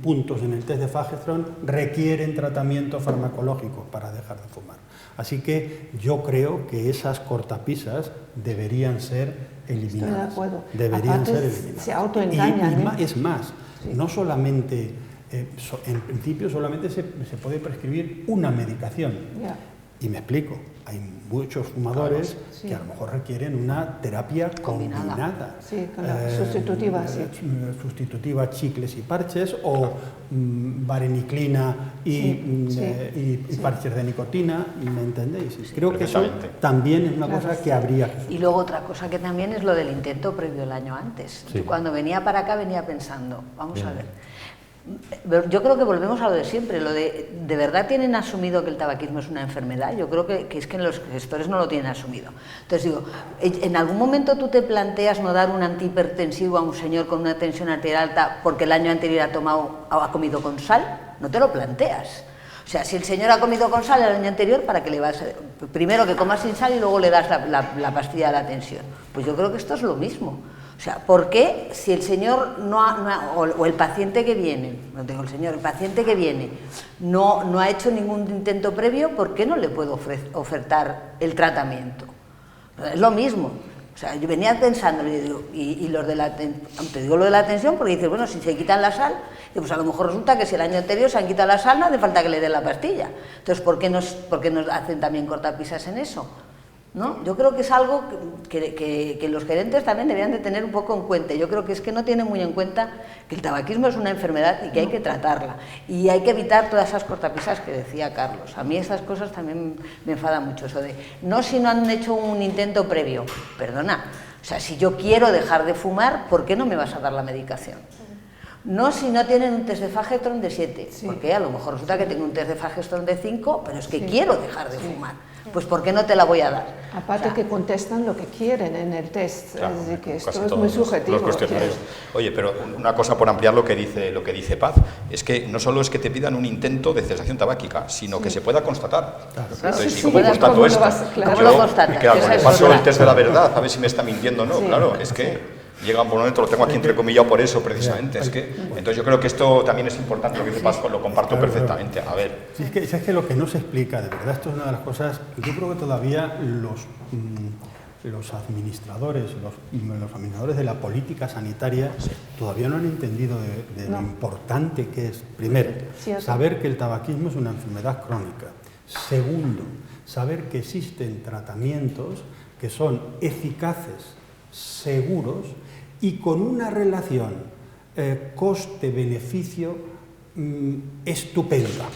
puntos en el test de Fagerström, requieren tratamiento farmacológico para dejar de fumar. Así que yo creo que esas cortapisas deberían ser eliminadas. Estoy de acuerdo. Deberían ser eliminadas. Se autoengañan. Es más, no solamente, en principio solamente se puede prescribir una medicación. Y me explico. Hay muchos fumadores que a lo mejor requieren una terapia combinada. Sí, con la sustitutiva, sustitutiva, chicles y parches, o vareniclina y parches de nicotina, ¿me entendéis? Creo que eso también es una cosa que habría que hacer. Y luego otra cosa que también es lo del intento previo el año antes. Yo cuando venía para acá venía pensando, vamos a ver. Yo creo que volvemos a lo de siempre, lo de verdad tienen asumido que el tabaquismo es una enfermedad. Yo creo que es que los gestores no lo tienen asumido. Entonces digo, ¿en algún momento tú te planteas no dar un antihipertensivo a un señor con una tensión arterial alta porque el año anterior ha comido con sal? No te lo planteas. O sea, si el señor ha comido con sal el año anterior, ¿para qué le vas a...? Primero que comas sin sal y luego le das la pastilla de la tensión. Pues yo creo que esto es lo mismo. O sea, ¿por qué si el señor o el paciente que viene, no tengo el señor, el paciente que viene no ha hecho ningún intento previo, ¿por qué no le puedo ofertar el tratamiento? Es lo mismo. O sea, yo venía pensando, y los de te digo lo de la tensión porque dices, bueno, si se quitan la sal, pues a lo mejor resulta que si el año anterior se han quitado la sal, no hace falta que le den la pastilla. Entonces, ¿por qué nos hacen también cortapisas en eso? ¿No? Yo creo que es algo que los gerentes también deberían de tener un poco en cuenta. Yo creo que es que no tienen muy en cuenta que el tabaquismo es una enfermedad y que hay que tratarla. Y hay que evitar todas esas cortapisas que decía Carlos. A mí esas cosas también me enfadan mucho. Eso de, no si no han hecho un intento previo. Perdona, o sea, si yo quiero dejar de fumar, ¿por qué no me vas a dar la medicación? No si no tienen un test de Fagerström de 7, porque a lo mejor resulta que tengo un test de Fagerström de 5, pero es que quiero dejar de fumar. Pues ¿por qué no te la voy a dar? Aparte que contestan lo que quieren en el test, es decir, que esto es muy subjetivo. Oye, pero una cosa por ampliar lo que dice Paz, es que no solo es que te pidan un intento de cesación tabáquica, sino que se pueda constatar. Entonces, ¿y cómo constato esto? ¿Cómo lo constatas? Le paso el test de la verdad, a ver si me está mintiendo o no. Claro, es que... llega por un momento, lo tengo aquí entrecomillado por eso precisamente, es que, entonces yo creo que esto también es importante, lo que dice Pascual, lo comparto perfectamente, a ver. Si es que lo que no se explica, de verdad, esto es una de las cosas, yo creo que todavía los administradores, los administradores de la política sanitaria todavía no han entendido de lo importante que es, primero, saber que el tabaquismo es una enfermedad crónica. Segundo, saber que existen tratamientos que son eficaces, seguros y con una relación coste-beneficio estupenda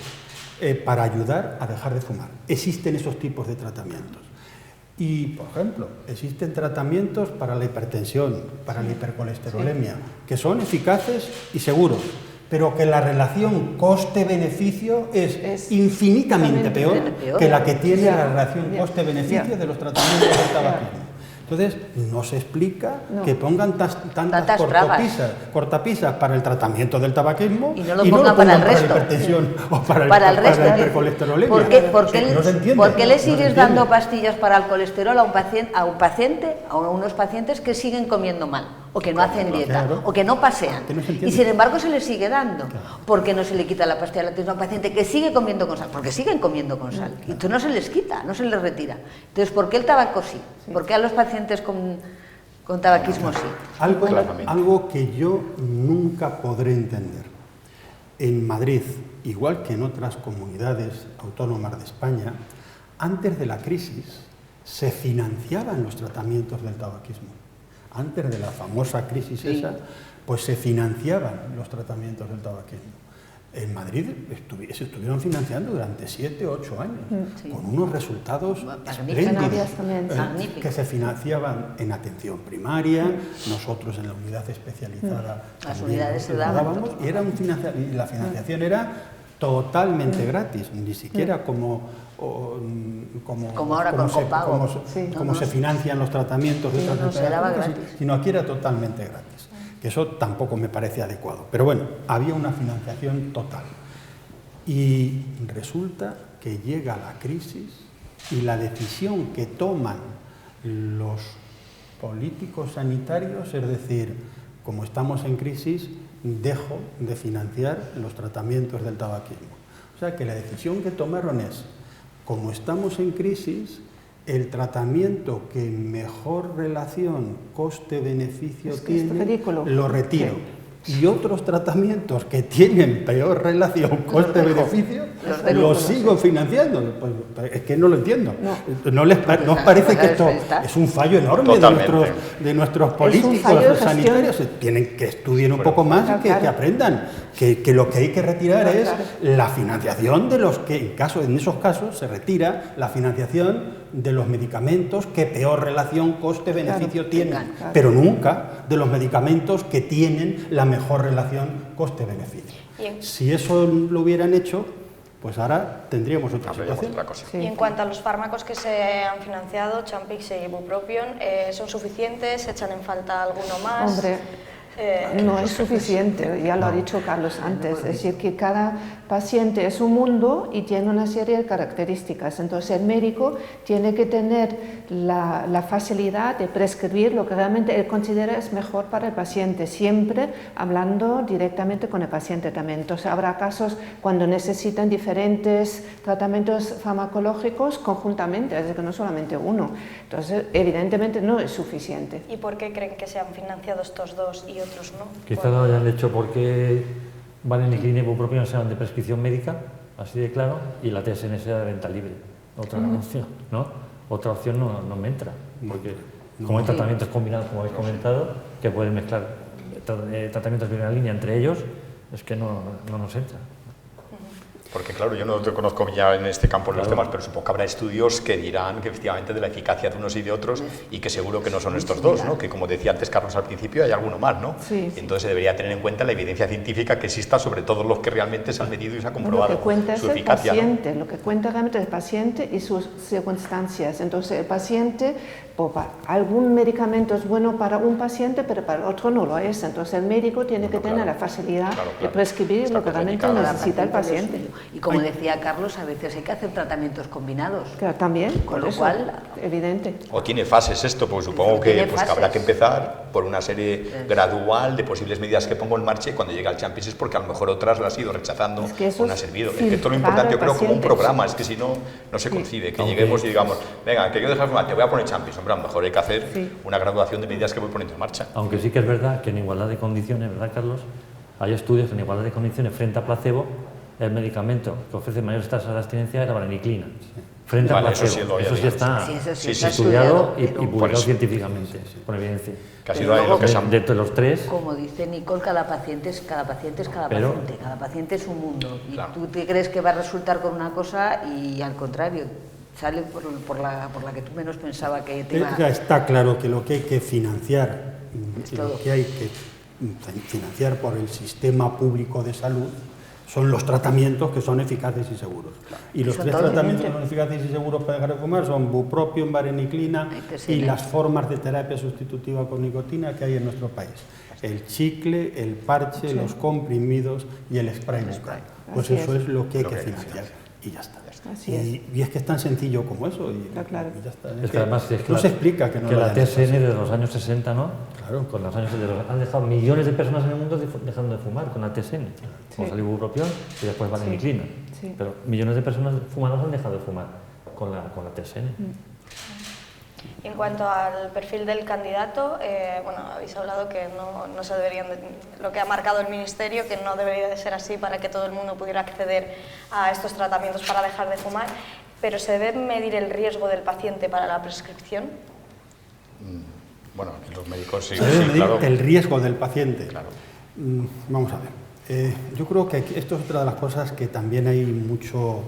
para ayudar a dejar de fumar. Existen esos tipos de tratamientos. Y, por ejemplo, existen tratamientos para la hipertensión, para la hipercolesterolemia, que son eficaces y seguros, pero que la relación coste-beneficio es infinitamente peor que la que tiene la relación coste-beneficio de los tratamientos del tabaquismo. Entonces, no se explica que pongan tantas cortapisas para el tratamiento del tabaquismo y no lo pongan para la hipertensión o para la hipercolesterolemia. ¿Por qué le sigues dando pastillas para el colesterol a unos pacientes que siguen comiendo mal, o que no hacen dieta, o que no pasean? Y sin embargo se les sigue dando. ¿Por qué no se le quita la pastilla a un paciente que sigue comiendo con sal? Porque siguen comiendo con sal. Y entonces no se les quita, no se les retira. Entonces, ¿por qué el tabaco sí? ¿Por qué a los pacientes con tabaquismo sí? Algo que yo nunca podré entender. En Madrid, igual que en otras comunidades autónomas de España, antes de la crisis se financiaban los tratamientos del tabaquismo. Antes de la famosa crisis esa, pues se financiaban los tratamientos del tabaquismo. En Madrid se estuvieron financiando durante 7 o 8 años, con unos resultados espléndidos, que se financiaban en atención primaria, nosotros en la unidad especializada. Las unidades se daban. Y la financiación era totalmente gratis, ni siquiera como ahora con copago. Como se financian los tratamientos de otras enfermedades, sino aquí era totalmente gratis. Que eso tampoco me parece adecuado. Pero bueno, había una financiación total. Y resulta que llega la crisis y la decisión que toman los políticos sanitarios es decir, como estamos en crisis, dejo de financiar los tratamientos del tabaquismo. O sea que la decisión que tomaron es, como estamos en crisis, el tratamiento que mejor relación coste-beneficio tiene, lo retiro. Y otros tratamientos que tienen peor relación coste-beneficio, los sigo financiando. Pues, es que no lo entiendo. ¿No os parece que esto es un fallo enorme de nuestros políticos sanitarios? Tienen que estudiar un poco más y que aprendan que lo que hay que retirar es la financiación de los que, en esos casos, se retira la financiación de los medicamentos que peor relación coste-beneficio tienen, pero nunca de los medicamentos que tienen la mejor relación coste-beneficio. Si eso lo hubieran hecho, pues ahora tendríamos otra situación. Y en cuanto a los fármacos que se han financiado, Champix y Ibupropion, ¿son suficientes? ¿Echan en falta alguno más? Hombre, no es suficiente, ya lo ha dicho Carlos antes, es decir, que cada paciente es un mundo y tiene una serie de características, entonces el médico tiene que tener la facilidad de prescribir lo que realmente él considera es mejor para el paciente, siempre hablando directamente con el paciente también. Entonces habrá casos cuando necesitan diferentes tratamientos farmacológicos conjuntamente, es decir, que no solamente uno, entonces evidentemente no es suficiente. ¿Y por qué creen que se han financiado estos dos y otros no? Quizá no hayan hecho porque Varenicline y Ibupropion sean de prescripción médica, así de claro, y la TSN sea de venta libre. Otra opción, ¿no? Otra opción no me entra, porque como hay tratamientos combinados, como habéis comentado, que pueden mezclar tratamientos de primera línea entre ellos, es que no nos entra. Porque claro, yo no te conozco ya en este campo los temas, pero supongo que habrá estudios que dirán que efectivamente de la eficacia de unos y de otros y que seguro que no son estos dos, ¿no? Que como decía antes Carlos al principio, hay alguno más, ¿no? Entonces se debería tener en cuenta la evidencia científica que exista sobre todos los que realmente se han medido y se ha comprobado lo que cuenta su es eficacia. El paciente, ¿no? Lo que cuenta realmente es el paciente y sus circunstancias. Entonces el paciente, algún medicamento es bueno para un paciente, pero para el otro no lo es. Entonces el médico tiene que tener la facilidad de prescribir lo que realmente necesita el paciente. Y como decía Carlos, a veces hay que hacer tratamientos combinados. Claro, también, con lo eso, cual... evidente. O tiene fases esto, pues supongo que, pues, que habrá que empezar por una serie gradual de posibles medidas que pongo en marcha y cuando llega al Champions es porque a lo mejor otras las has ido rechazando o no ha servido. Es que esto es lo importante, yo creo, como un programa, es que si no, no se concibe, que lleguemos y digamos, venga, que yo dejo de fumar, te voy a poner Champions. Hombre, a lo mejor hay que hacer una graduación de medidas que voy poniendo en marcha. Aunque sí que es verdad que en igualdad de condiciones, ¿verdad, Carlos? Hay estudios que en igualdad de condiciones frente a placebo, el medicamento que ofrece mayores tasas de abstinencia es la vareniclina. Frente a placebo. Eso sí está estudiado y publicado científicamente, con evidencia. Casi lo que de los tres. Como dice Nicole, cada paciente es cada paciente. Cada paciente es un mundo. Y tú te crees que va a resultar con una cosa y al contrario, sale por la que tú menos pensaba que te iba... Ya está claro que lo que hay que financiar, lo que hay que financiar por el sistema público de salud son los tratamientos que son eficaces y seguros. Y los tres tratamientos que son eficaces y seguros para dejar de fumar son bupropion, vareniclina y las formas de terapia sustitutiva con nicotina que hay en nuestro país. El chicle, el parche, los comprimidos y el spray bucal. Pues eso es lo que hay que financiar. Y ya está. Y es que es tan sencillo como eso. Y ya está. Es que además no se explica que no que la TSN de los años 60, ¿no? Claro. Con los años 60 han dejado millones de personas en el mundo dejando de fumar con la TSN. Como salió bupropión y después vareniclina. Pero millones de personas fumadoras han dejado de fumar con la TSN. En cuanto al perfil del candidato, bueno, habéis hablado que no se deberían, lo que ha marcado el Ministerio, que no debería de ser así para que todo el mundo pudiera acceder a estos tratamientos para dejar de fumar, pero ¿se debe medir el riesgo del paciente para la prescripción? Bueno, aquí los médicos sí, claro. El riesgo del paciente. Claro. Vamos a ver. Yo creo que esto es otra de las cosas que también hay mucho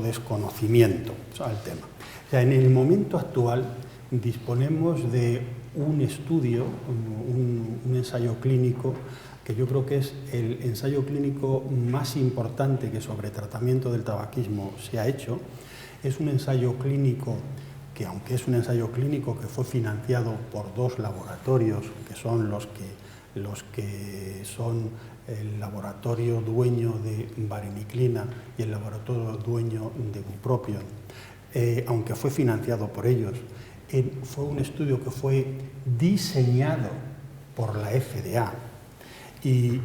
desconocimiento al tema. O sea, en el momento actual disponemos de un estudio, un ensayo clínico, que yo creo que es el ensayo clínico más importante que sobre tratamiento del tabaquismo se ha hecho. Es un ensayo clínico que, aunque es un ensayo clínico que fue financiado por dos laboratorios, que son los que son el laboratorio dueño de vareniclina y el laboratorio dueño de bupropion, aunque fue financiado por ellos, fue un estudio que fue diseñado por la FDA y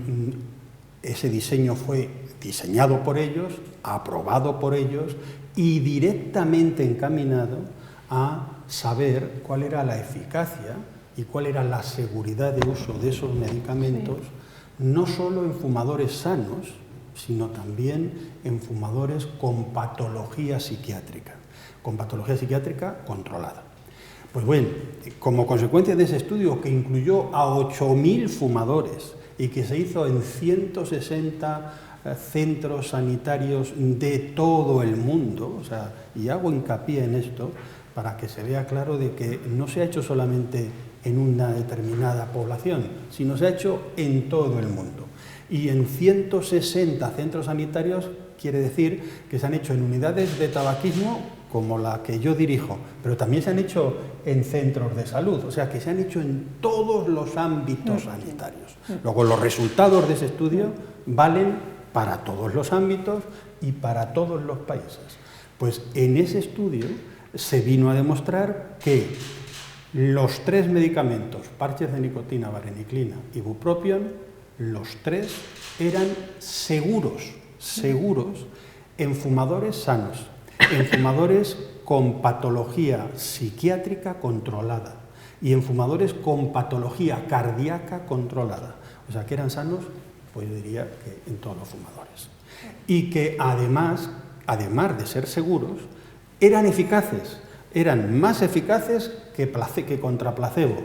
ese diseño fue diseñado por ellos, aprobado por ellos y directamente encaminado a saber cuál era la eficacia y cuál era la seguridad de uso de esos medicamentos, no solo en fumadores sanos, sino también en fumadores con patología psiquiátrica controlada. Pues bueno, como consecuencia de ese estudio que incluyó a 8.000 fumadores y que se hizo en 160 centros sanitarios de todo el mundo, o sea, y hago hincapié en esto para que se vea claro de que no se ha hecho solamente en una determinada población, sino se ha hecho en todo el mundo. Y en 160 centros sanitarios quiere decir que se han hecho en unidades de tabaquismo como la que yo dirijo, pero también se han hecho en centros de salud, o sea que se han hecho en todos los ámbitos sanitarios. Luego los resultados de ese estudio valen para todos los ámbitos y para todos los países. Pues en ese estudio se vino a demostrar que los tres medicamentos, parches de nicotina, vareniclina y bupropion, los tres eran seguros en fumadores sanos, en fumadores con patología psiquiátrica controlada y en fumadores con patología cardíaca controlada. O sea, que eran sanos, pues yo diría que en todos los fumadores. Y que además de ser seguros, eran eficaces, eran más eficaces que contra placebo.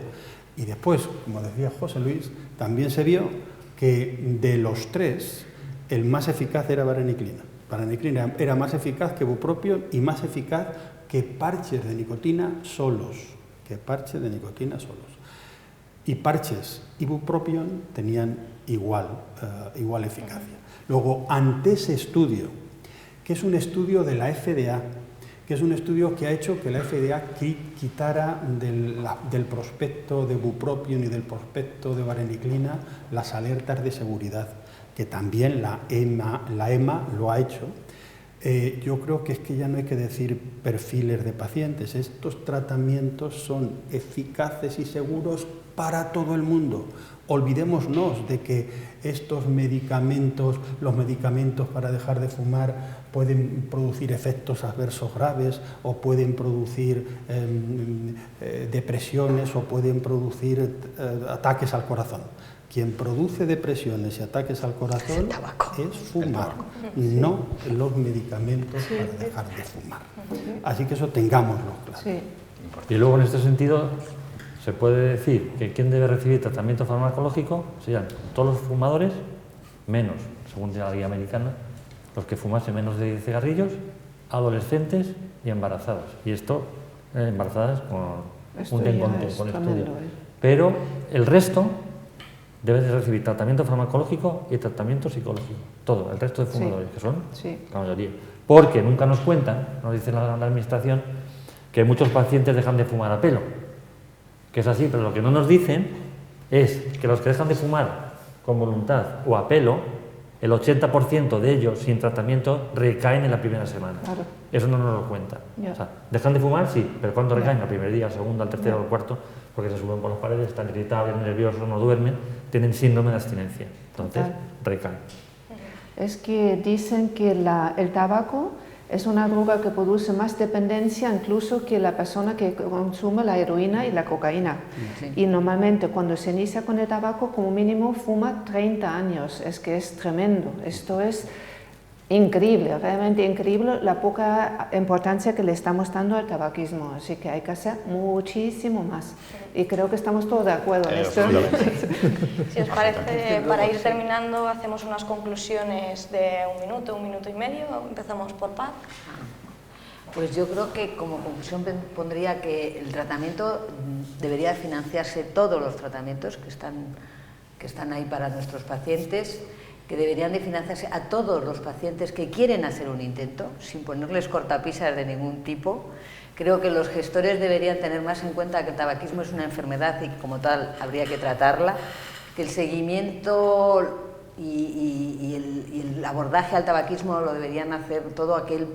Y después, como decía José Luis, también se vio que de los tres, el más eficaz era vareniclina. Vareniclina era más eficaz que bupropion y más eficaz que parches de nicotina solos. Y parches y bupropion tenían igual eficacia. Luego, ante ese estudio, que es un estudio de la FDA, que es un estudio que ha hecho que la FDA quitara del prospecto de bupropion y del prospecto de vareniclina las alertas de seguridad, que también la EMA lo ha hecho, yo creo que es que ya no hay que decir perfiles de pacientes. Estos tratamientos son eficaces y seguros para todo el mundo. Olvidémonos de que estos medicamentos, los medicamentos para dejar de fumar, pueden producir efectos adversos graves o pueden producir depresiones o pueden producir ataques al corazón. Quien produce depresiones y ataques al corazón es fumar, no los medicamentos para dejar de fumar. Así que eso tengámoslo claro. Sí. Y luego, en este sentido, se puede decir que quien debe recibir tratamiento farmacológico serían todos los fumadores, menos, según la guía americana, los que fumasen menos de 10 cigarrillos, adolescentes y embarazadas. Y esto, embarazadas con estudio. Pero el resto deben de recibir tratamiento farmacológico y tratamiento psicológico. Todo, el resto de fumadores, que son la mayoría. Porque nunca nos cuentan, nos dice la administración, que muchos pacientes dejan de fumar a pelo. Que es así, pero lo que no nos dicen es que los que dejan de fumar con voluntad o a pelo, el 80% de ellos sin tratamiento recaen en la primera semana. Claro. Eso no nos lo cuentan. O sea, dejan de fumar, sí, pero cuando recaen, al primer día, al segundo, al tercero, al cuarto, porque se suben por las paredes, están irritables, nerviosos, no duermen, tienen síndrome de abstinencia. Entonces, recaen. Es que dicen que el tabaco es una droga que produce más dependencia incluso que la persona que consume la heroína y la cocaína. Sí. Y normalmente cuando se inicia con el tabaco, como mínimo fuma 30 años. Es que es tremendo. Esto es increíble, realmente increíble la poca importancia que le estamos dando al tabaquismo. Así que hay que hacer muchísimo más. Y creo que estamos todos de acuerdo en esto. Si os parece, para ir terminando, hacemos unas conclusiones de un minuto y medio. Empezamos por Paz. Pues yo creo que como conclusión pondría que el tratamiento debería financiarse, todos los tratamientos que están ahí para nuestros pacientes, que deberían de financiarse a todos los pacientes que quieren hacer un intento, sin ponerles cortapisas de ningún tipo. Creo que los gestores deberían tener más en cuenta que el tabaquismo es una enfermedad y que como tal habría que tratarla, que el seguimiento y el abordaje al tabaquismo lo deberían hacer todo aquel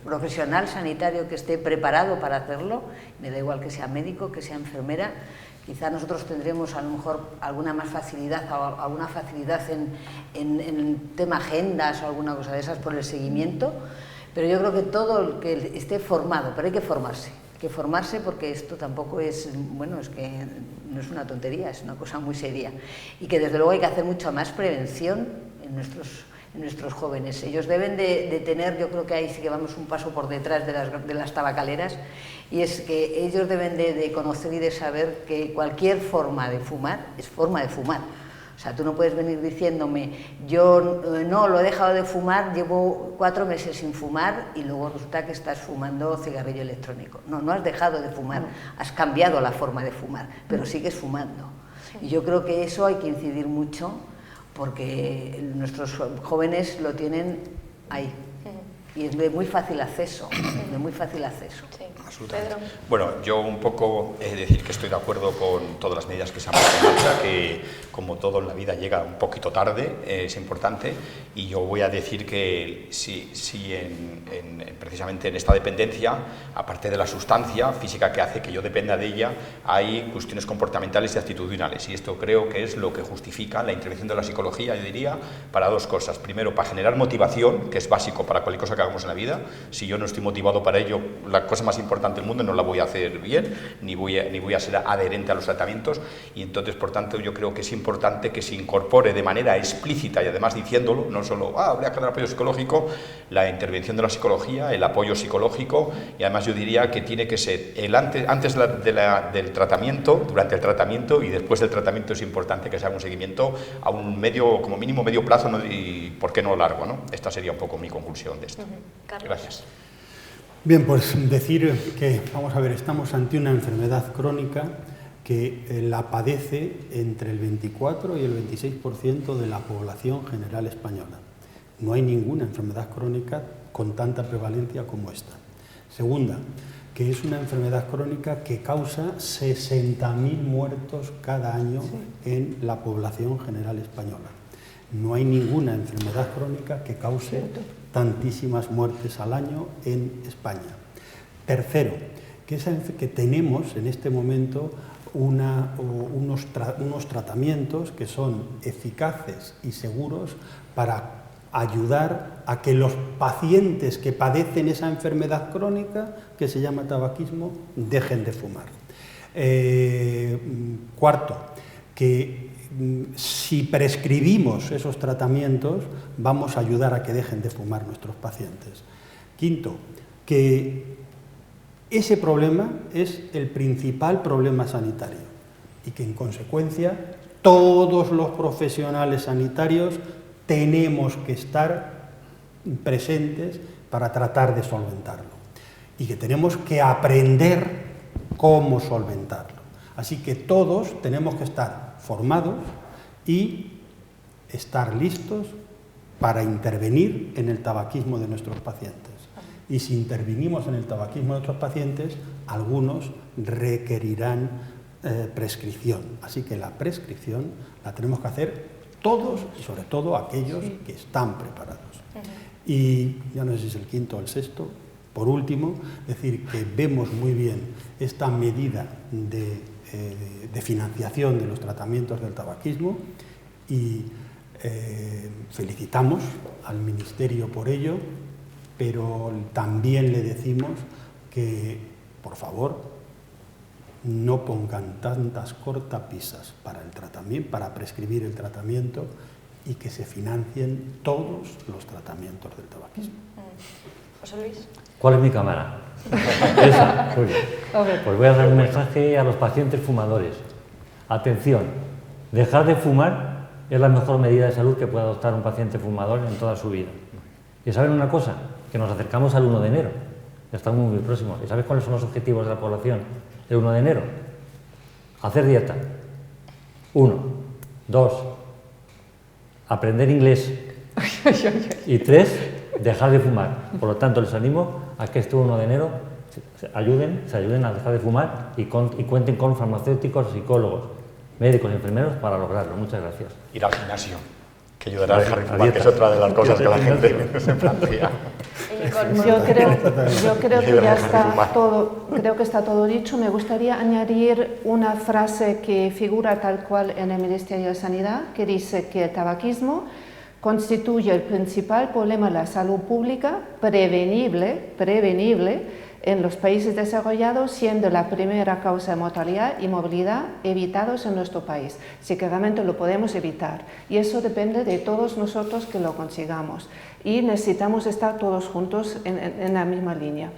profesional sanitario que esté preparado para hacerlo, me da igual que sea médico, que sea enfermera. Quizá nosotros tendremos a lo mejor alguna más facilidad, alguna facilidad en tema agendas o alguna cosa de esas por el seguimiento, pero yo creo que todo el que esté formado, pero hay que formarse porque esto tampoco es, bueno, es que no es una tontería, es una cosa muy seria y que desde luego hay que hacer mucha más prevención en nuestros jóvenes. Ellos deben de tener, yo creo que ahí sí que vamos un paso por detrás de las tabacaleras, y es que ellos deben de conocer y de saber que cualquier forma de fumar es forma de fumar. O sea, tú no puedes venir diciéndome, yo no lo he dejado de fumar, llevo 4 meses sin fumar y luego resulta que estás fumando cigarrillo electrónico. No, no has dejado de fumar, has cambiado la forma de fumar, pero sigues fumando. Y yo creo que eso hay que incidir mucho porque nuestros jóvenes lo tienen ahí y es de muy fácil acceso, Sí. Absolutamente. Bueno, yo un poco he de decir que estoy de acuerdo con todas las medidas que se han puesto en marcha, que como todo en la vida llega un poquito tarde, es importante, y yo voy a decir que sí precisamente en esta dependencia, aparte de la sustancia física que hace que yo dependa de ella, hay cuestiones comportamentales y actitudinales, y esto creo que es lo que justifica la intervención de la psicología, yo diría, para 2 cosas. Primero, para generar motivación, que es básico para cualquier cosa que hagamos en la vida. Si yo no estoy motivado para ello, la cosa más importante del mundo no la voy a hacer bien, ni voy a ser adherente a los tratamientos, y entonces, por tanto, yo creo que es importante que se incorpore de manera explícita y además diciéndolo, no solo, habría que dar apoyo psicológico, la intervención de la psicología, el apoyo psicológico, y además yo diría que tiene que ser antes del tratamiento, durante el tratamiento y después del tratamiento es importante que se haga un seguimiento a un como mínimo medio plazo, ¿no? Y por qué no largo, ¿no? Esta sería un poco mi conclusión de esto. Gracias. Bien, pues decir que, vamos a ver, estamos ante una enfermedad crónica que la padece entre el 24 y el 26% de la población general española. No hay ninguna enfermedad crónica con tanta prevalencia como esta. Segunda, que es una enfermedad crónica que causa 60.000 muertos cada año en la población general española. No hay ninguna enfermedad crónica que cause tantísimas muertes al año en España. Tercero, que tenemos en este momento unos tratamientos que son eficaces y seguros para ayudar a que los pacientes que padecen esa enfermedad crónica, que se llama tabaquismo, dejen de fumar. Cuarto, que si prescribimos esos tratamientos, vamos a ayudar a que dejen de fumar nuestros pacientes. Quinto, que ese problema es el principal problema sanitario y que, en consecuencia, todos los profesionales sanitarios tenemos que estar presentes para tratar de solventarlo y que tenemos que aprender cómo solventarlo. Así que todos tenemos que estar formados y estar listos para intervenir en el tabaquismo de nuestros pacientes. Y si intervinimos en el tabaquismo de nuestros pacientes, algunos requerirán prescripción. Así que la prescripción la tenemos que hacer todos y sobre todo aquellos que están preparados. Y ya no sé si es el quinto o el sexto, por último, decir que vemos muy bien esta medida de financiación de los tratamientos del tabaquismo y felicitamos al Ministerio por ello, pero también le decimos que, por favor, no pongan tantas cortapisas para el tratamiento, para prescribir el tratamiento, y que se financien todos los tratamientos del tabaquismo. José Luis. ¿Cuál es mi cámara? Esa, muy bien. Pues voy a dar un mensaje a los pacientes fumadores. Atención, dejar de fumar es la mejor medida de salud que puede adoptar un paciente fumador en toda su vida. ¿Y saben una cosa? Que nos acercamos al 1 de enero. Estamos muy próximos. ¿Y sabes cuáles son los objetivos de la población el 1 de enero? Hacer dieta. 1. 2. Aprender inglés. Y 3. Dejar de fumar. Por lo tanto, les animo a que este 1 de enero se ayuden a dejar de fumar y cuenten con farmacéuticos, psicólogos, médicos y enfermeros para lograrlo. Muchas gracias. Ir al gimnasio, que ayudará a dejar de fumar, que es otra de las cosas que la gente se plantea. Yo creo que ya está todo, creo que está todo dicho. Me gustaría añadir una frase que figura tal cual en el Ministerio de Sanidad, que dice que el tabaquismo constituye el principal problema de la salud pública prevenible en los países desarrollados, siendo la primera causa de mortalidad y movilidad evitados en nuestro país. Así que realmente lo podemos evitar y eso depende de todos nosotros que lo consigamos y necesitamos estar todos juntos en la misma línea.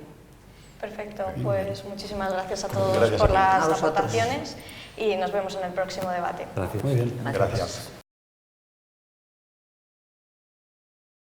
Perfecto, pues muchísimas gracias a todos por las aportaciones y nos vemos en el próximo debate. Gracias. Muy bien. Gracias.